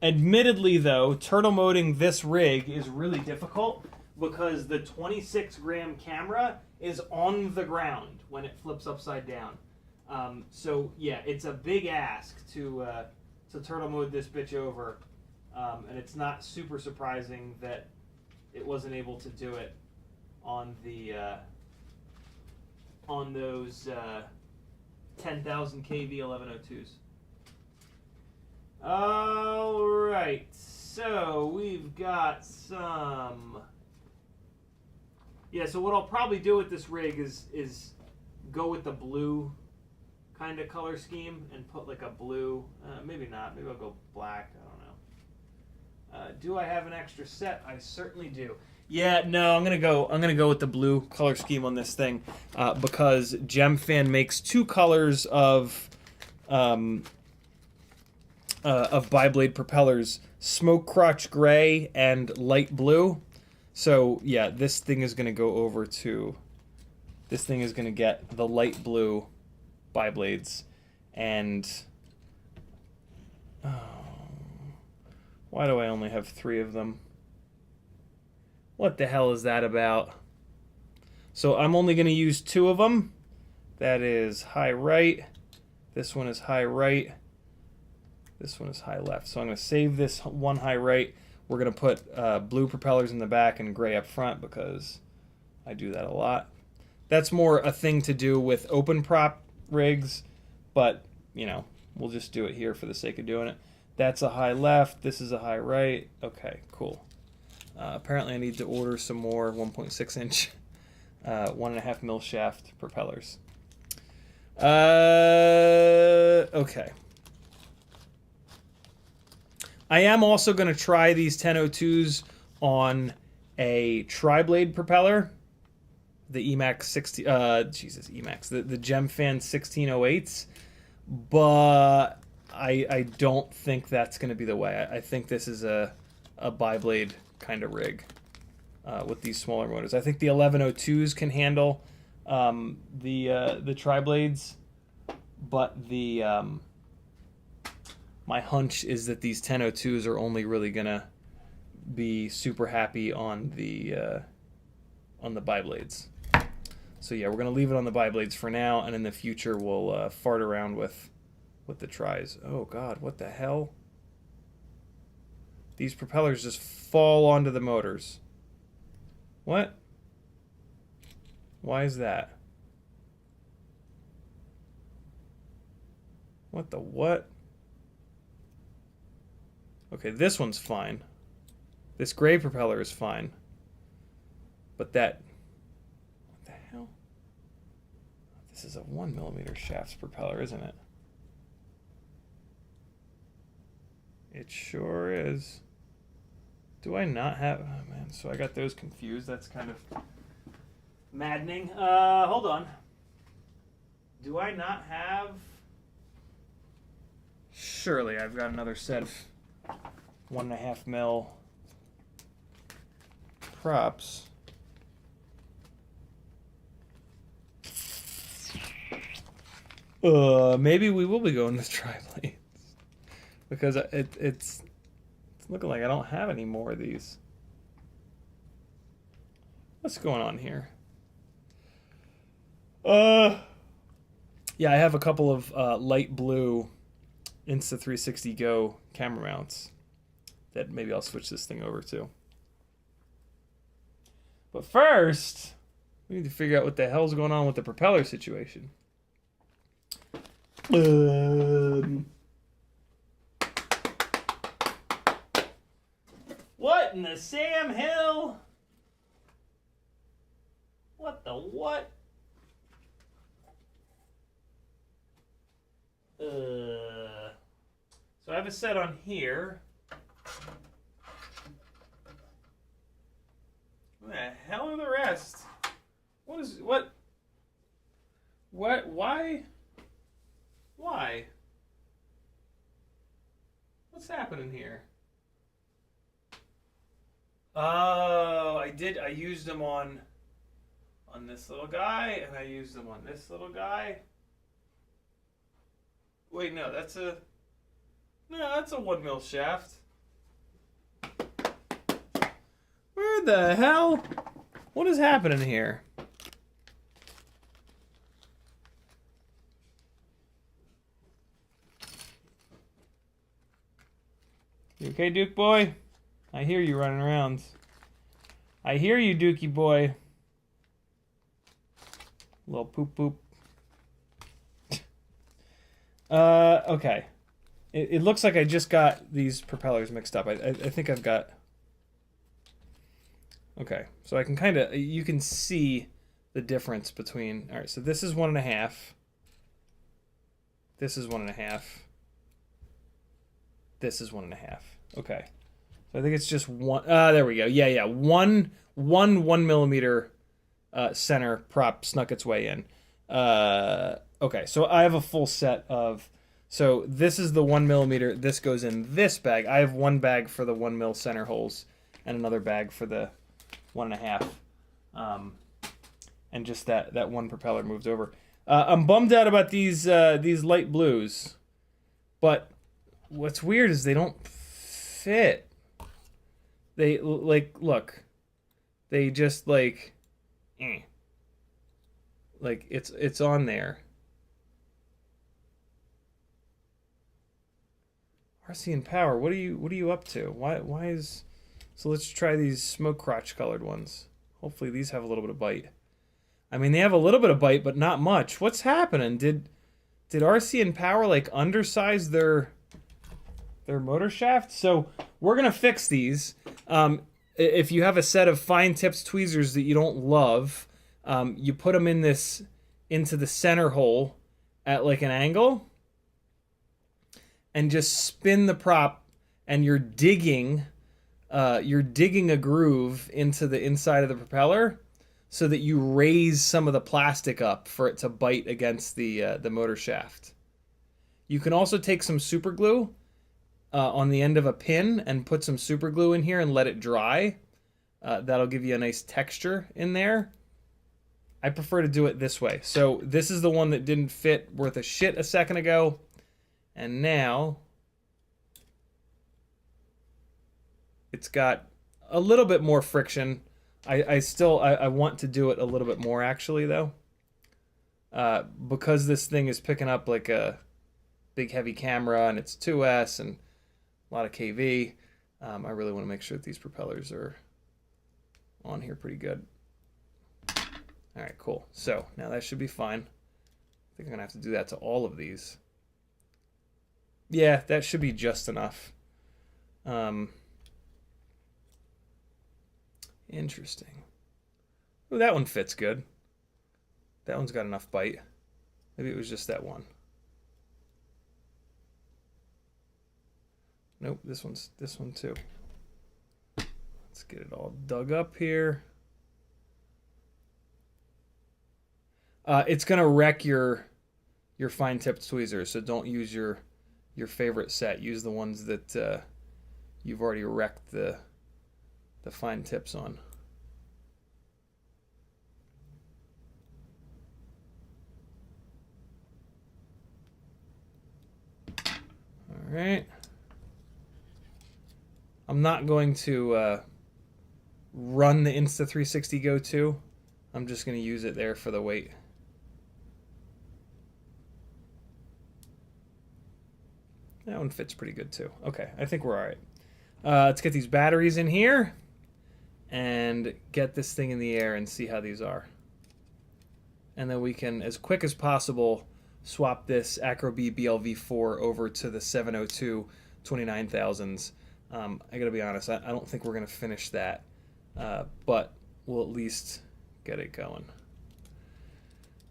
Admittedly, though, turtle moding this rig is really difficult because the 26-gram camera is on the ground when it flips upside down. So yeah, it's a big ask to turtle mode this bitch over, and it's not super surprising that it wasn't able to do it on the on those 10,000 kV 1102s. All right, so we've got some. Yeah, so what I'll probably do with this rig is go with the blue kind of color scheme and put like a blue. Maybe not. Maybe I'll go black. I don't know. Do I have an extra set? I certainly do. Yeah, no, I'm gonna go with the blue color scheme on this thing because GemFan makes 2 colors of biblade propellers: smoke crotch gray and light blue. So yeah, this thing is gonna go over to. This thing is gonna get the light blue biblades, and Why do I only have 3 of them? What the hell is that about? So I'm only going to use 2 of them. That is high right. This one is high right. This one is high left. So I'm going to save this one high right. We're going to put blue propellers in the back and gray up front because I do that a lot. That's more a thing to do with open prop rigs, but, you know, we'll just do it here for the sake of doing it. That's a high left. This is a high right. Okay, cool. Apparently I need to order some more 1.6 inch 1.5 mil shaft propellers. Okay. I am also going to try these 1002s on a tri-blade propeller, the Emax 60, Emax, the Gemfan 1608s, but I don't think that's going to be the way. I think this is a bi-blade kind of rig with these smaller motors. I think the 1102s can handle the tri-blades, but the my hunch is that these 1002s are only really gonna be super happy on the bi-blades. So yeah, we're gonna leave it on the bi-blades for now, and in the future we'll fart around with the tris. Oh God, what the hell? These propellers just fall onto the motors. What? Why is that? What the what? Okay, this one's fine. This gray propeller is fine. But that... What the hell? This is a 1mm shafts propeller, isn't it? It sure is. Do I not have... Oh, man, so I got those confused. That's kind of maddening. Hold on. Do I not have... Surely I've got another set of 1.5 mil props. Maybe we will be going with tri-blades because it's looking like I don't have any more of these. What's going on here? Yeah, I have a couple of light blue Insta360 Go camera mounts that maybe I'll switch this thing over to. But first, we need to figure out what the hell's going on with the propeller situation. What in the Sam Hill? What the what? So I have a set on here. What the hell are the rest? What is what? What? Why? Why? What's happening here? Oh, I used them on this little guy, and I used them on this little guy. Wait, no, that's a 1 mil shaft. Where the hell? What is happening here? You okay, Duke boy? I hear you running around. I hear you, Dookie boy. Little poop poop. Okay. It looks like I just got these propellers mixed up. I think I've got... Okay, so I can kind of... You can see the difference between... Alright, so this is 1.5. This is 1.5. This is 1.5. Okay. So I think it's just one... there we go. Yeah. One 1mm center prop snuck its way in. Okay, so I have a full set of... So this is the 1mm. This goes in this bag. I have one bag for the 1 mil center holes and another bag for the 1.5. And just that one propeller moves over. I'm bummed out about these light blues. But what's weird is they don't fit. They, like, look. They just, like, like, it's on there. RC and Power, what are you up to? Why is... So let's try these smoke crotch colored ones. Hopefully these have a little bit of bite. I mean, they have a little bit of bite, but not much. What's happening? Did RC and Power, like, undersize their motor shaft? So we're gonna fix these. If you have a set of fine tips tweezers that you don't love, you put them into the center hole at like an angle, and just spin the prop, and you're digging a groove into the inside of the propeller, so that you raise some of the plastic up for it to bite against the motor shaft. You can also take some super glue on the end of a pin and put some super glue in here and let it dry. That'll give you a nice texture in there. I prefer to do it this way. So this is the one that didn't fit worth a shit a second ago. And now it's got a little bit more friction. I want to do it a little bit more actually though. Because this thing is picking up like a big heavy camera and it's 2S and a lot of KV. I really want to make sure that these propellers are on here pretty good. All right, cool. So now that should be fine. I think I'm gonna have to do that to all of these. Yeah, that should be just enough. Interesting. Oh, that one fits good. That one's got enough bite. Maybe it was just that one. Nope, this one too. Let's get it all dug up here. It's gonna wreck your fine tipped tweezers, so don't use your favorite set. Use the ones that you've already wrecked the fine tips on. All right. I'm not going to run the Insta360 Go 2. I'm just going to use it there for the weight. That one fits pretty good too. Okay, I think we're all right. Let's get these batteries in here and get this thing in the air and see how these are. And then we can, as quick as possible, swap this Acrobee BLV4 over to the 702 29,000s. I gotta be honest, I don't think we're gonna finish that, but we'll at least get it going.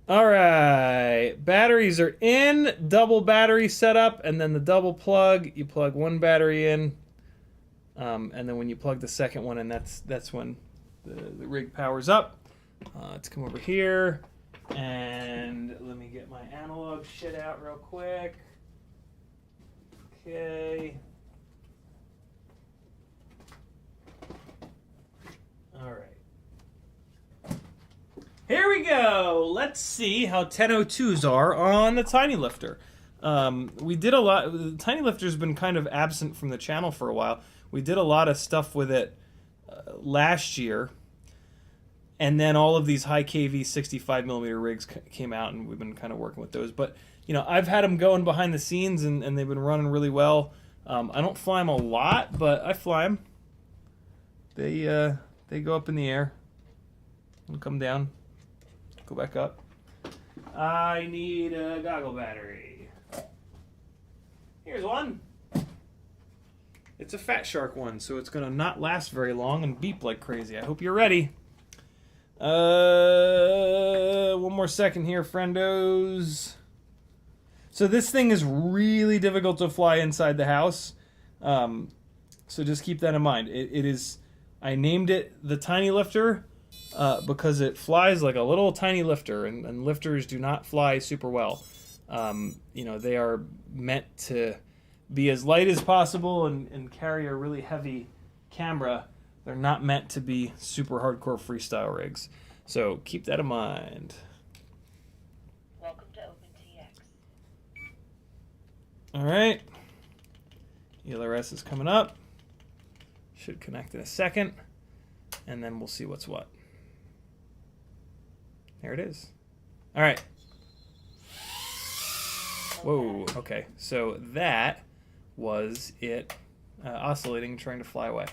All right, batteries are in, double battery setup, and then the double plug, you plug one battery in, and then when you plug the second one in, that's when the rig powers up. Let's come over here, and let me get my analog shit out real quick. Okay. All right. Here we go. Let's see how 1002s are on the Tiny Lifter. We did a lot. The Tiny Lifter's been kind of absent from the channel for a while. We did a lot of stuff with it last year, and then all of these high KV 65mm rigs came out, and we've been kind of working with those. But you know, I've had them going behind the scenes, and they've been running really well. I don't fly them a lot, but I fly them. They go up in the air and come down. Go back up. I need a goggle battery. Here's one. It's a Fat Shark one, so it's gonna not last very long and beep like crazy. I hope you're ready. One more second here, friendos. So this thing is really difficult to fly inside the house. So just keep that in mind. It is, I named it the Tiny Lifter because it flies like a little tiny lifter, and lifters do not fly super well. You know, they are meant to be as light as possible and carry a really heavy camera. They're not meant to be super hardcore freestyle rigs. So keep that in mind. Welcome to OpenTX. All right. ELRS is coming up. Should connect in a second, and then we'll see what's what. There it is. All right. Whoa, okay. So that was it oscillating, trying to fly away.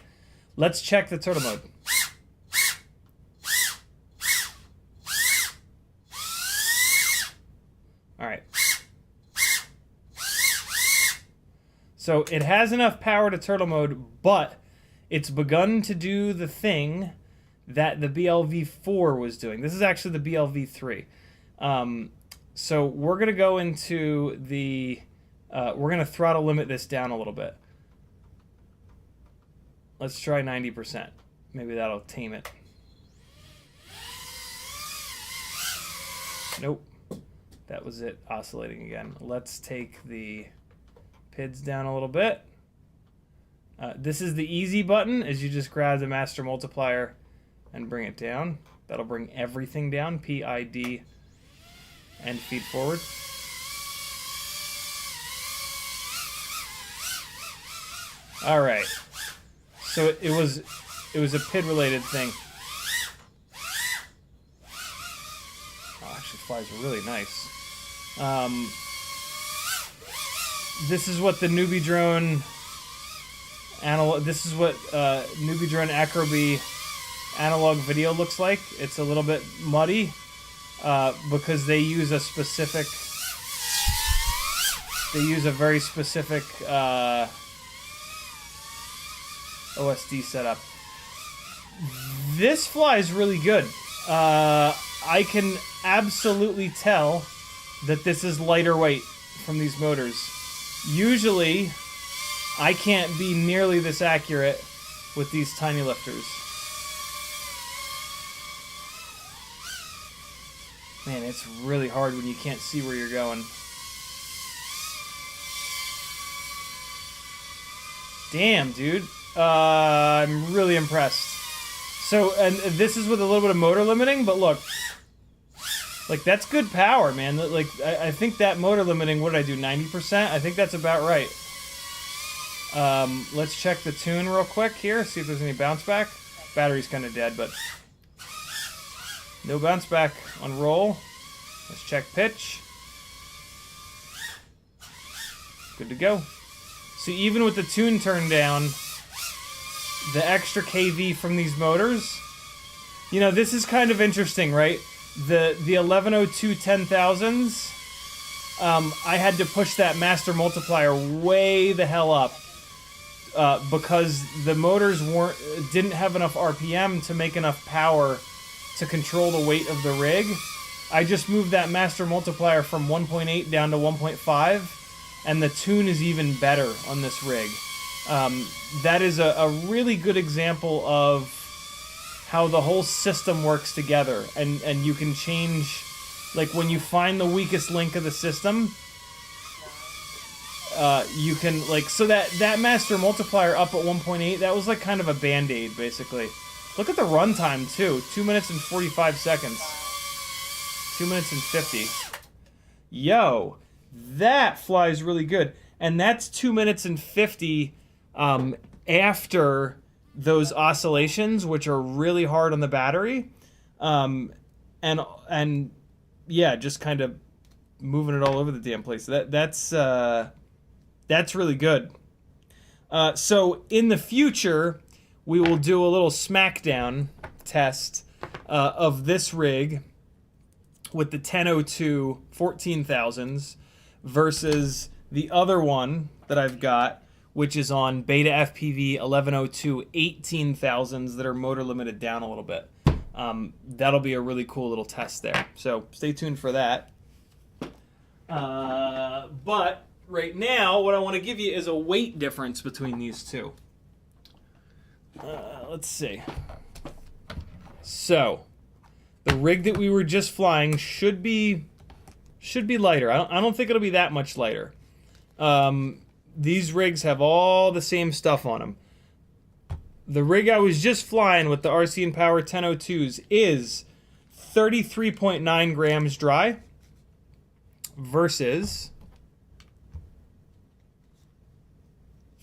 Let's check the turtle mode. All right. So it has enough power to turtle mode, but it's begun to do the thing that the BLV4 was doing. This is actually the BLV3. So we're going to go into the... we're going to throttle limit this down a little bit. Let's try 90%. Maybe that'll tame it. Nope. That was it oscillating again. Let's take the PIDs down a little bit. This is the easy button, is you just grab the master multiplier and bring it down. That'll bring everything down, PID and feed forward. All right. So it was a PID related thing. Oh, actually flies really nice. This is what the NewBee drone analog. This is what NewBee drone Acrobee analog video looks like. It's a little bit muddy because they use a specific. They use a very specific OSD setup. This flies really good. I can absolutely tell that this is lighter weight from these motors. Usually, I can't be nearly this accurate with these tiny lifters. Man, it's really hard when you can't see where you're going. Damn, dude. I'm really impressed. So, and this is with a little bit of motor limiting, but look. Like, that's good power, man. Like, I think that motor limiting, what did I do, 90%? I think that's about right. Let's check the tune real quick here, see if there's any bounce back. Battery's kind of dead, but no bounce back on roll. Let's check pitch. Good to go. So even with the tune turned down, the extra kV from these motors, you know, this is kind of interesting, right? The 1102 10,000s, I had to push that master multiplier way the hell up because the motors didn't have enough RPM to make enough power to control the weight of the rig. I just moved that master multiplier from 1.8 down to 1.5, and the tune is even better on this rig. That is a really good example of how the whole system works together, and you can change, like when you find the weakest link of the system, you can, like, so that master multiplier up at 1.8, that was like kind of a band-aid, basically. Look at the runtime, too. 2 minutes and 45 seconds. 2 minutes and 50. Yo, that flies really good. And that's 2 minutes and 50 after those oscillations, which are really hard on the battery. And yeah, just kind of moving it all over the damn place. That's really good. So in the future, we will do a little smackdown test of this rig with the 1002 14,000s versus the other one that I've got, which is on Betafpv 1102 18,000s that are motor limited down a little bit. That'll be a really cool little test there. So stay tuned for that. But right now, what I want to give you is a weight difference between these two. Let's see. So, the rig that we were just flying should be lighter. I don't think it'll be that much lighter. These rigs have all the same stuff on them. The rig I was just flying with the RC and Power 1002s is 33.9 grams dry versus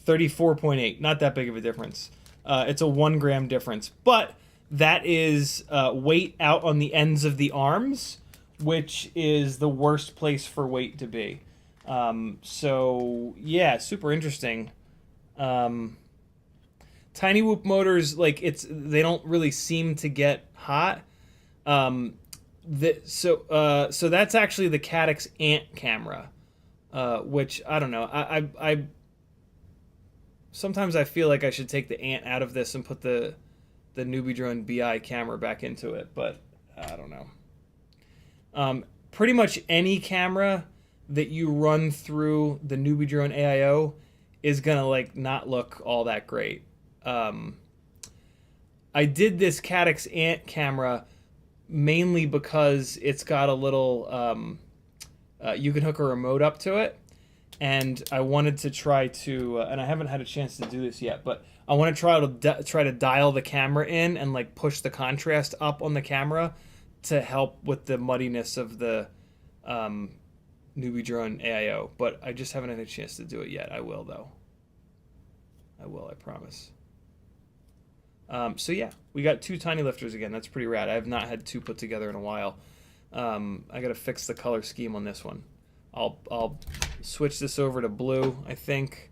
34.8. Not that big of a difference. It's a 1 gram difference, but that is weight out on the ends of the arms, which is the worst place for weight to be. So yeah, super interesting. Tiny whoop motors, like they don't really seem to get hot. So that's actually the Caddx Ant camera, which I don't know. I sometimes I feel like I should take the Ant out of this and put the NewBee drone BI camera back into it, but I don't know. Pretty much any camera that you run through the NewBee drone AIO is gonna like not look all that great. I did this Caddx Ant camera mainly because it's got a little you can hook a remote up to it, and I wanted to try to and I haven't had a chance to do this yet, but I want to try to dial the camera in and like push the contrast up on the camera to help with the muddiness of the NewBee drone AIO, but I just haven't had a chance to do it yet. I will though. I will, I promise. So yeah, we got 2 tiny lifters again. That's pretty rad. I have not had 2 put together in a while. I gotta fix the color scheme on this one. I'll switch this over to blue, I think.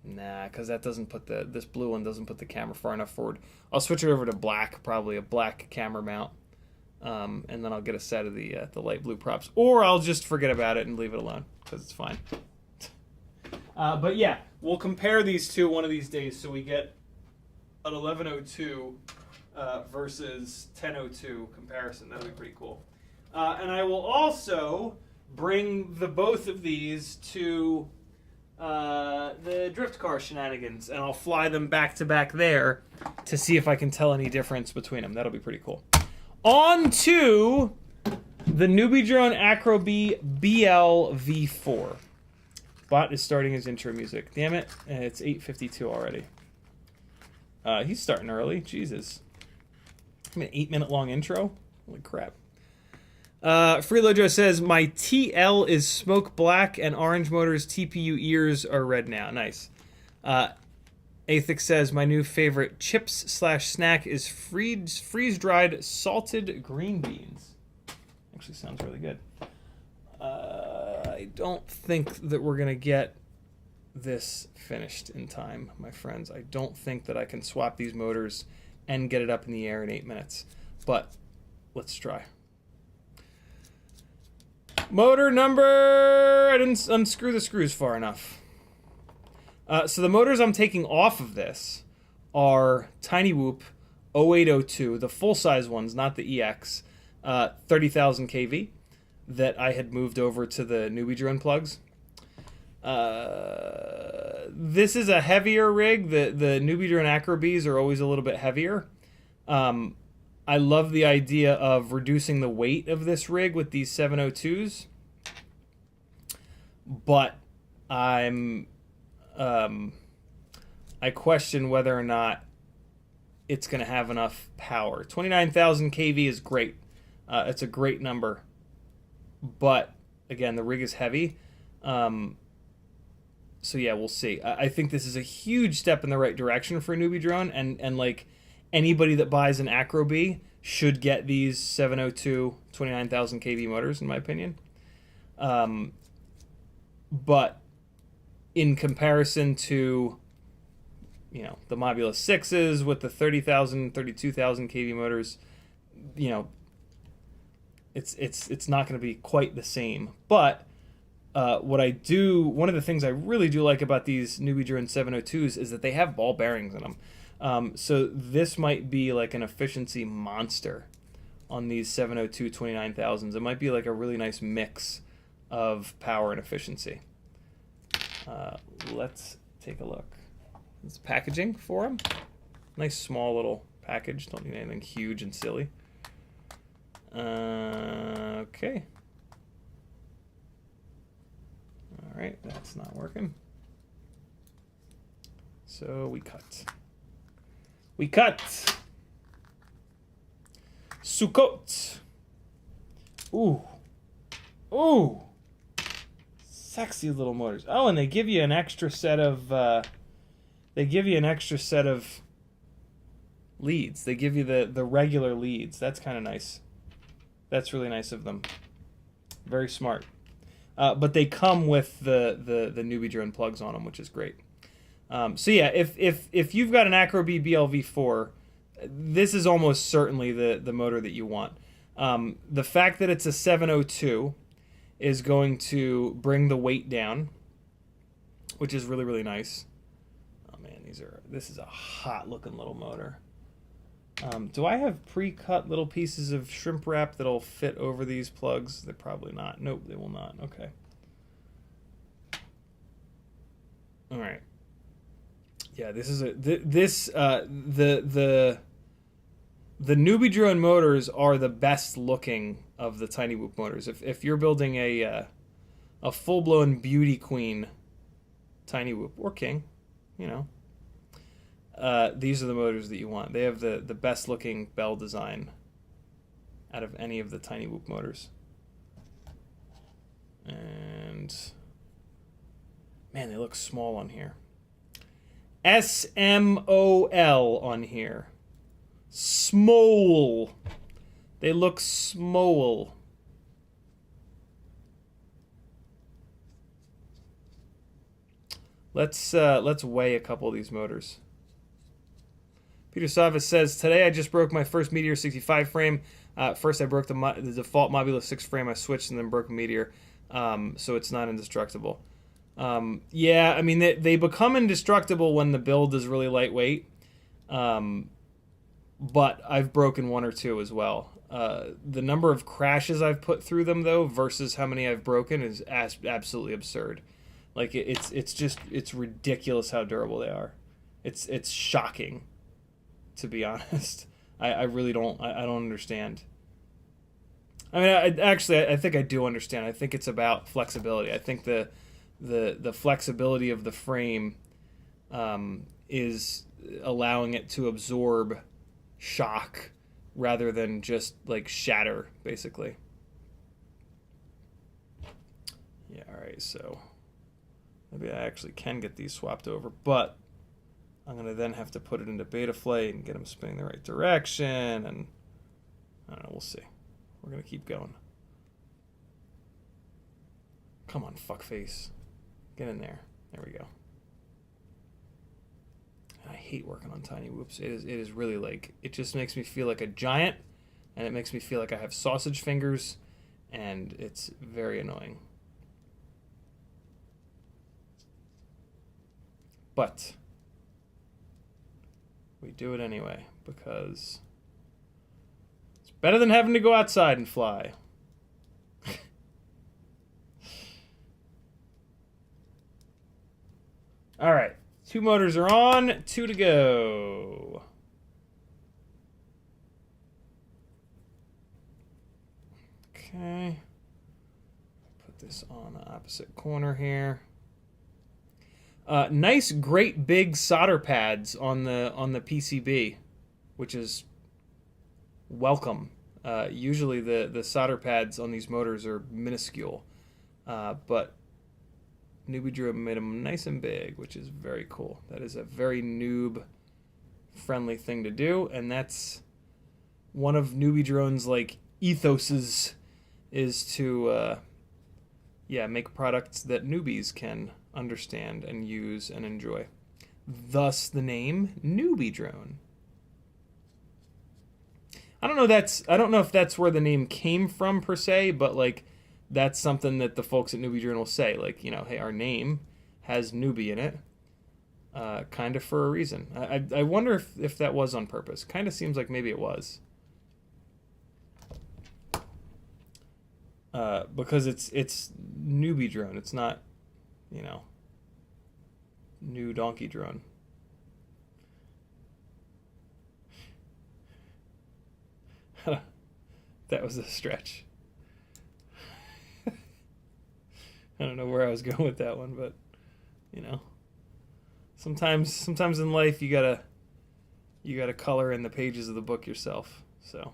Nah, because that doesn't put this blue one doesn't put the camera far enough forward. I'll switch it over to black, probably a black camera mount, and then I'll get a set of the light blue props, or I'll just forget about it and leave it alone because it's fine. But yeah, we'll compare these two one of these days, so we get an 1102 versus 1002 comparison. That'll be pretty cool. And I will also bring both of these to the drift car shenanigans, and I'll fly them back to back there to see if I can tell any difference between them. That'll be pretty cool. On to the NewBee drone Acrobee BL V4. Bot is starting his intro music. Damn it, it's 8:52 already. He's starting early. Jesus. I mean, 8-minute long intro? Holy crap. Freelojo says, my TL is smoke black and Orange Motor's TPU ears are red now. Nice. Athix says, my new favorite chips/snack is freeze-dried salted green beans. Actually sounds really good. I don't think that we're going to get this finished in time, my friends. I don't think that I can swap these motors and get it up in the air in 8 minutes. But let's try. Motor number... I didn't unscrew the screws far enough. So the motors I'm taking off of this are Tiny Whoop 0802, the full-size ones, not the EX, 30,000 kV that I had moved over to the NewBee drone plugs. This is a heavier rig. The NewBee drone Acrobees are always a little bit heavier. I love the idea of reducing the weight of this rig with these 702s, but I question whether or not it's going to have enough power. 29,000 kV is great. It's a great number, but again, the rig is heavy. So yeah, we'll see. I think this is a huge step in the right direction for a NewBee drone, and like anybody that buys an Acrobee should get these 702 29,000 kV motors, in my opinion. But in comparison to, you know, the Mobula 6s with the 30,000, 32,000 kV motors, you know, it's not going to be quite the same. But one of the things I really do like about these NewBee drone 702s is that they have ball bearings in them. So this might be like an efficiency monster on these 702 29,000s. It might be like a really nice mix of power and efficiency. Let's take a look. It's packaging for them. Nice small little package. Don't need anything huge and silly. Okay. All right, that's not working. So we cut. Sukkot. Ooh. Ooh. Sexy little motors. Oh, and they give you an extra set of they give you an extra set of leads. They give you the regular leads. That's kind of nice. That's really nice of them. Very smart. But they come with the NewBee drone plugs on them, which is great. So yeah, if you've got an Acrobee BLV4, this is almost certainly the motor that you want. The fact that it's a 702 is going to bring the weight down, which is really, really nice. Oh man, this is a hot looking little motor. Do I have pre-cut little pieces of shrimp wrap that'll fit over these plugs? They're probably not. Nope, they will not. Okay. All right. Yeah, this is the NewBee drone motors are the best looking of the Tiny Whoop motors. If you're building a full-blown beauty queen Tiny Whoop or King, you know, these are the motors that you want. They have the best looking bell design out of any of the Tiny Whoop motors. And man, they look small on here. SMOL on here. Small. They look small. Let's weigh a couple of these motors. Peter Savas says, today I just broke my first Meteor 65 frame. First I broke the default Mobula 6 frame. I switched and then broke a Meteor. So it's not indestructible. Yeah, I mean, they become indestructible when the build is really lightweight. But I've broken one or two as well. The number of crashes I've put through them, though, versus how many I've broken is absolutely absurd. Like, it's ridiculous how durable they are. It's shocking, to be honest. I really don't understand. I mean, I think I do understand. I think it's about flexibility. I think the flexibility of the frame is allowing it to absorb shock rather than just like shatter, basically. Yeah, all right, so maybe I actually can get these swapped over, but I'm gonna then have to put it into Betaflight and get them spinning the right direction, and I don't know, we'll see. We're gonna keep going. Come on, fuckface. Get in there. There we go. I hate working on Tiny Whoops. It is really like, it just makes me feel like a giant, and it makes me feel like I have sausage fingers, and it's very annoying. But we do it anyway, because it's better than having to go outside and fly. All right, 2 motors are on, 2 to go. Okay, put this on the opposite corner here. Nice, great big solder pads on the PCB, which is welcome. Usually the solder pads on these motors are minuscule, but NewBee drone made them nice and big, which is very cool. That is a very noob-friendly thing to do, and that's one of NewBee drone's like ethoses, is to make products that newbies can understand and use and enjoy. Thus the name NewBee drone. I don't know if that's where the name came from per se, but like that's something that the folks at NewBee drone will say, like, you know, hey, our name has NewBee in it, kind of for a reason. I wonder if that was on purpose. Kind of seems like maybe it was. Because it's NewBee drone. It's not, you know, new donkey drone. That was a stretch. I don't know where I was going with that one, but you know, sometimes in life you gotta color in the pages of the book yourself. So.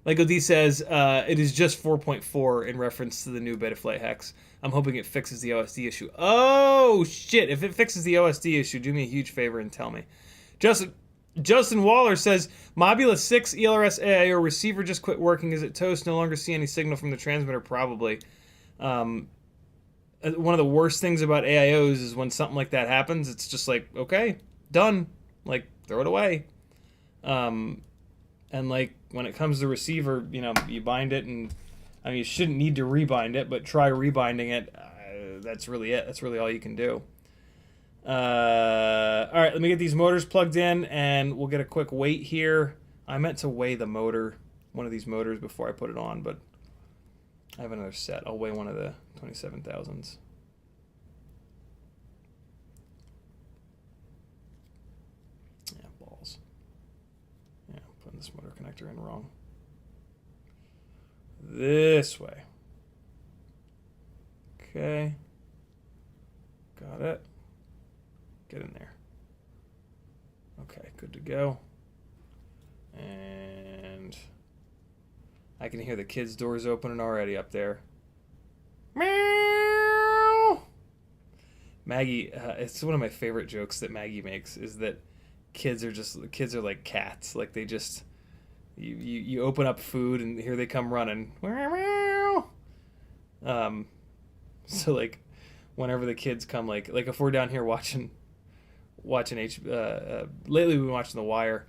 Lego D says, it is just 4.4 in reference to the new Betaflight hex. I'm hoping it fixes the OSD issue. Oh, shit. If it fixes the OSD issue, do me a huge favor and tell me. Justin Waller says, Mobula 6 ELRS AIO receiver just quit working. Is it toast? No longer see any signal from the transmitter? Probably. One of the worst things about AIOs is when something like that happens, it's just like, okay, done. Like, throw it away. And like, when it comes to receiver, you know, you bind it, and I mean, you shouldn't need to rebind it, but try rebinding it. That's really it. That's really all you can do. All right, let me get these motors plugged in, and we'll get a quick weight here. I meant to weigh the motor, one of these motors, before I put it on, but I have another set. I'll weigh one of the 27,000s. Yeah, balls. Yeah, I'm putting this motor connector in wrong. This way. Okay. Got it. Get in there. Okay, good to go. And I can hear the kids' doors opening already up there. Meow. Maggie, it's one of my favorite jokes that Maggie makes, is that kids are like cats. Like, they just, you open up food and here they come running. So like, whenever the kids come, like if we're down here watching lately we've been watching The Wire.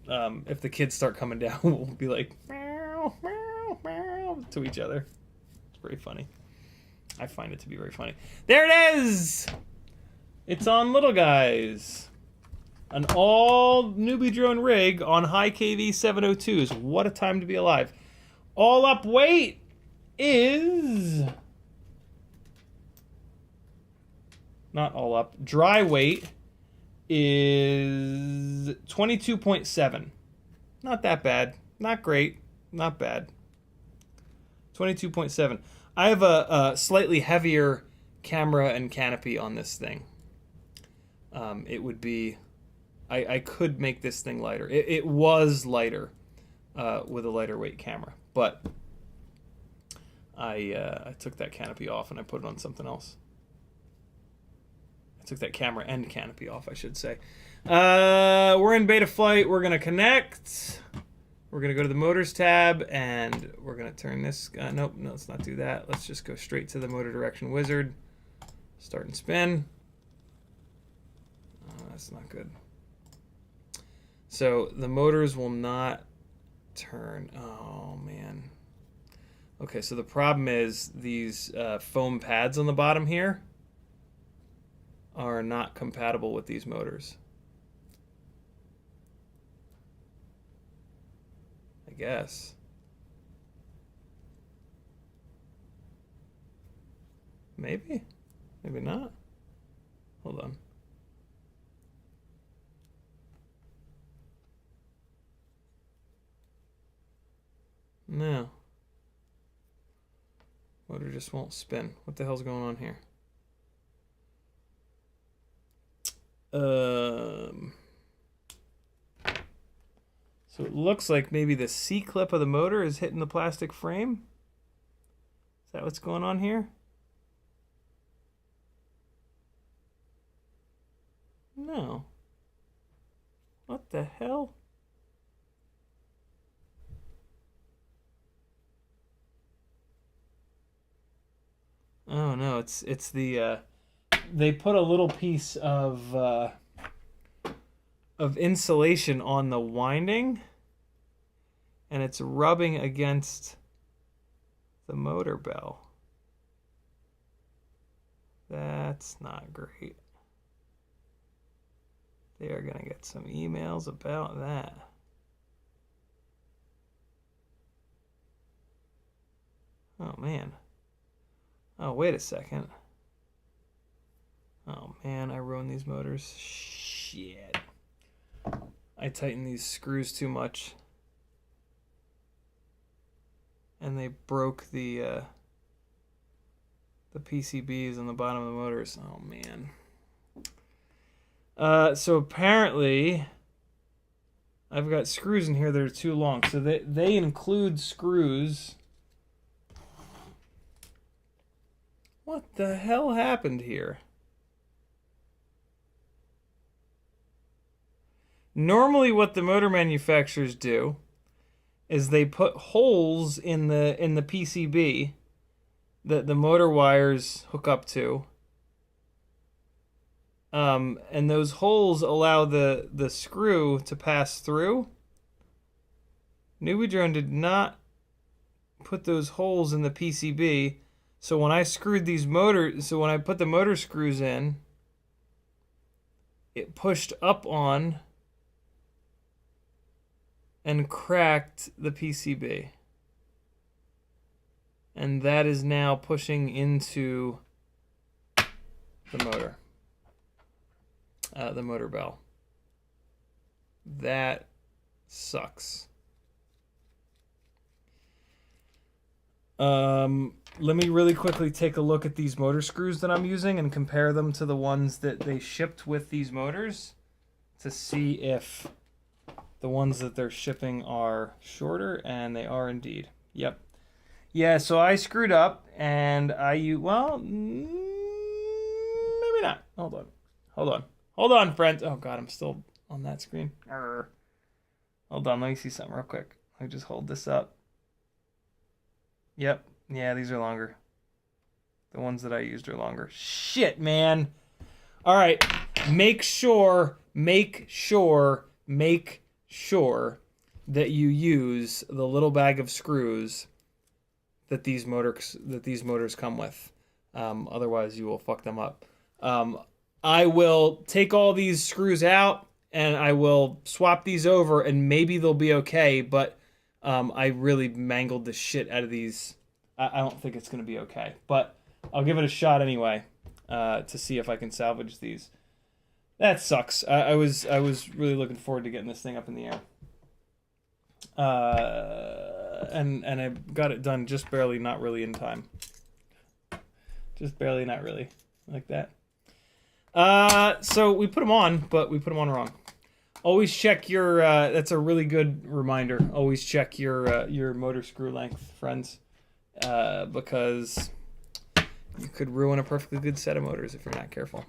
If the kids start coming down, we'll be like meow, meow, meow to each other. It's very funny. I find it to be very funny. There it is! It's on Little Guys. An all NewBee drone rig on high KV 702s. What a time to be alive. All up weight is... Not all up. Dry weight is 22.7. Not that bad. Not great. Not bad. 22.7. I have a slightly heavier camera and canopy on this thing. It would be... I could make this thing lighter. It was lighter with a lighter weight camera, but I took that canopy off and I put it on something else. I took that camera and canopy off, I should say. We're in Betaflight. We're going to connect. We're going to go to the motors tab, and we're going to turn this... nope, no, let's not do that. Let's just go straight to the motor direction wizard. Start and spin. That's not good. So the motors will not turn. Oh, man. Okay, so the problem is these foam pads on the bottom here are not compatible with these motors. I guess. Maybe? Maybe not. Hold on. No. Motor just won't spin. What the hell's going on here? So it looks like maybe the C-clip of the motor is hitting the plastic frame. Is that what's going on here? No. What the hell? Oh no, it's the they put a little piece of insulation on the winding, and it's rubbing against the motor bell. That's not great. They are gonna get some emails about that. Oh man. Oh, wait a second. Oh man, I ruined these motors. Shit. I tightened these screws too much. And they broke the PCBs on the bottom of the motors. Oh man. So apparently I've got screws in here that are too long. So they include screws. What the hell happened here? Normally what the motor manufacturers do is they put holes in the PCB that the motor wires hook up to. And those holes allow the screw to pass through. NewBee Drone did not put those holes in the PCB. So when I screwed these motors, so when I put the motor screws in, it pushed up on and cracked the PCB. And that is now pushing into the motor. The motor bell. That sucks. Let me really quickly take a look at these motor screws that I'm using and compare them to the ones that they shipped with these motors to see if the ones that they're shipping are shorter, and they are indeed. Yep. Yeah, so I screwed up, and well, maybe not. Hold on, friends. Oh, God, I'm still on that screen. Arr. Hold on, let me see something real quick. Let me just hold this up. Yep. Yeah, these are longer. The ones that I used are longer. Shit, man. All right. Make sure that you use the little bag of screws that these motors come with. Otherwise, you will fuck them up. I will take all these screws out and I will swap these over, and maybe they'll be okay. But I really mangled the shit out of these. I don't think it's going to be okay, but I'll give it a shot anyway to see if I can salvage these. That sucks. I was really looking forward to getting this thing up in the air. And I got it done just barely, not really in time. Just barely, not really. Like that. So we put them on, but we put them on wrong. Always check your, that's a really good reminder. Always check your motor screw length, friends. Because you could ruin a perfectly good set of motors if you're not careful.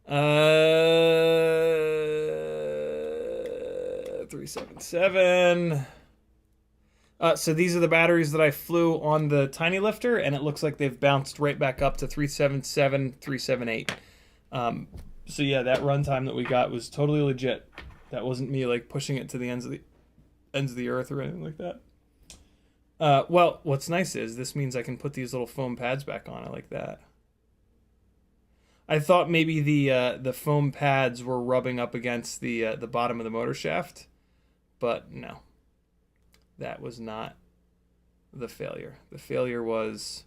377. So these are the batteries that I flew on the tiny lifter, and it looks like they've bounced right back up to 377, 378. So yeah, that runtime that we got was totally legit. That wasn't me like pushing it to the ends of the earth or anything like that. Well, what's nice is this means I can put these little foam pads back on. I like that. I thought maybe the foam pads were rubbing up against the bottom of the motor shaft, but no. That was not the failure. The failure was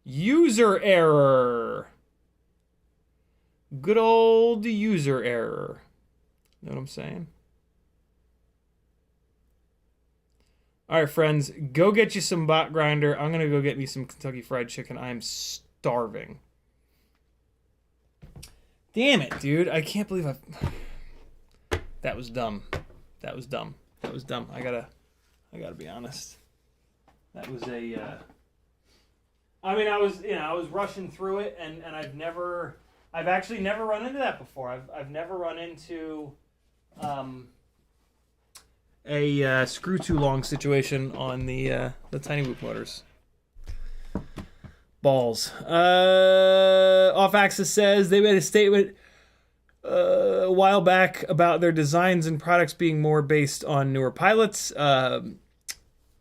user error. Good old user error. Know what I'm saying? All right, friends, go get you some bot grinder. I'm going to go get me some Kentucky Fried Chicken. I am starving. Damn it, dude. I can't believe that was dumb. That was dumb. I gotta be honest. That was I was rushing through it, and I've actually never run into that before. I've never run into a screw too long situation on the tiny whoop motors. Balls. Off Axis says they made a statement a while back about their designs and products being more based on newer pilots.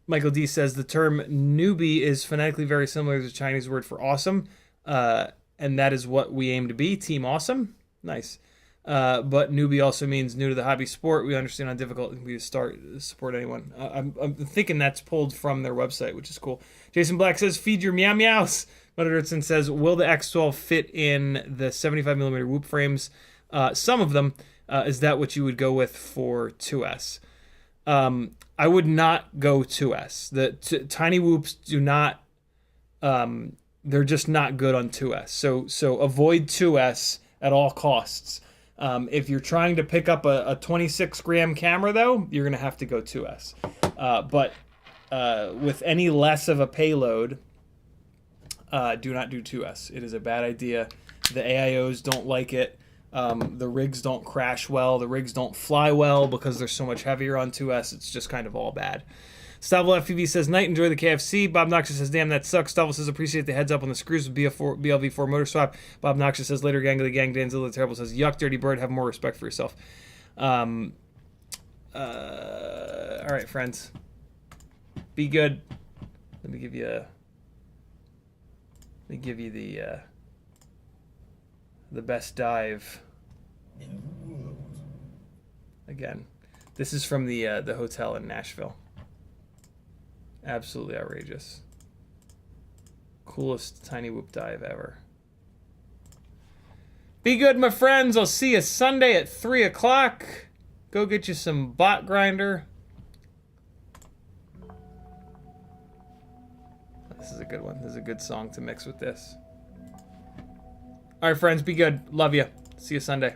Michael D says the term newbie is phonetically very similar to the Chinese word for awesome, and that is what we aim to be, Team Awesome. Nice. But newbie also means new to the hobby sport. We understand how difficult it can be to support anyone. I'm thinking that's pulled from their website, which is cool. Jason Black says, feed your meow meows. Mudderson says, will the X12 fit in the 75mm whoop frames? Some of them. Is that what you would go with for 2S? I would not go 2S. The tiny whoops do not, they're just not good on 2S. So avoid 2S at all costs. If you're trying to pick up a 26-gram camera, though, you're going to have to go 2S. But with any less of a payload, do not do 2S. It is a bad idea. The AIOs don't like it. The rigs don't crash well. The rigs don't fly well because they're so much heavier on 2S. It's just kind of all bad. StableFPV says, night, enjoy the KFC. Bob Noxious says, damn, that sucks. Stable says, appreciate the heads up on the screws with BLV4 motor swap. Bob Noxious says, later gang of the gang. Danzilla Terrible says, yuck, dirty bird, have more respect for yourself. All right, friends. Be good. Let me give you the best dive in the world. again. This is from the hotel in Nashville. Absolutely outrageous. Coolest tiny whoop dive ever. Be good, my friends. I'll see you Sunday at 3 o'clock. Go get you some bot grinder. This is a good one. This is a good song to mix with this. All right, friends. Be good. Love you. See you Sunday.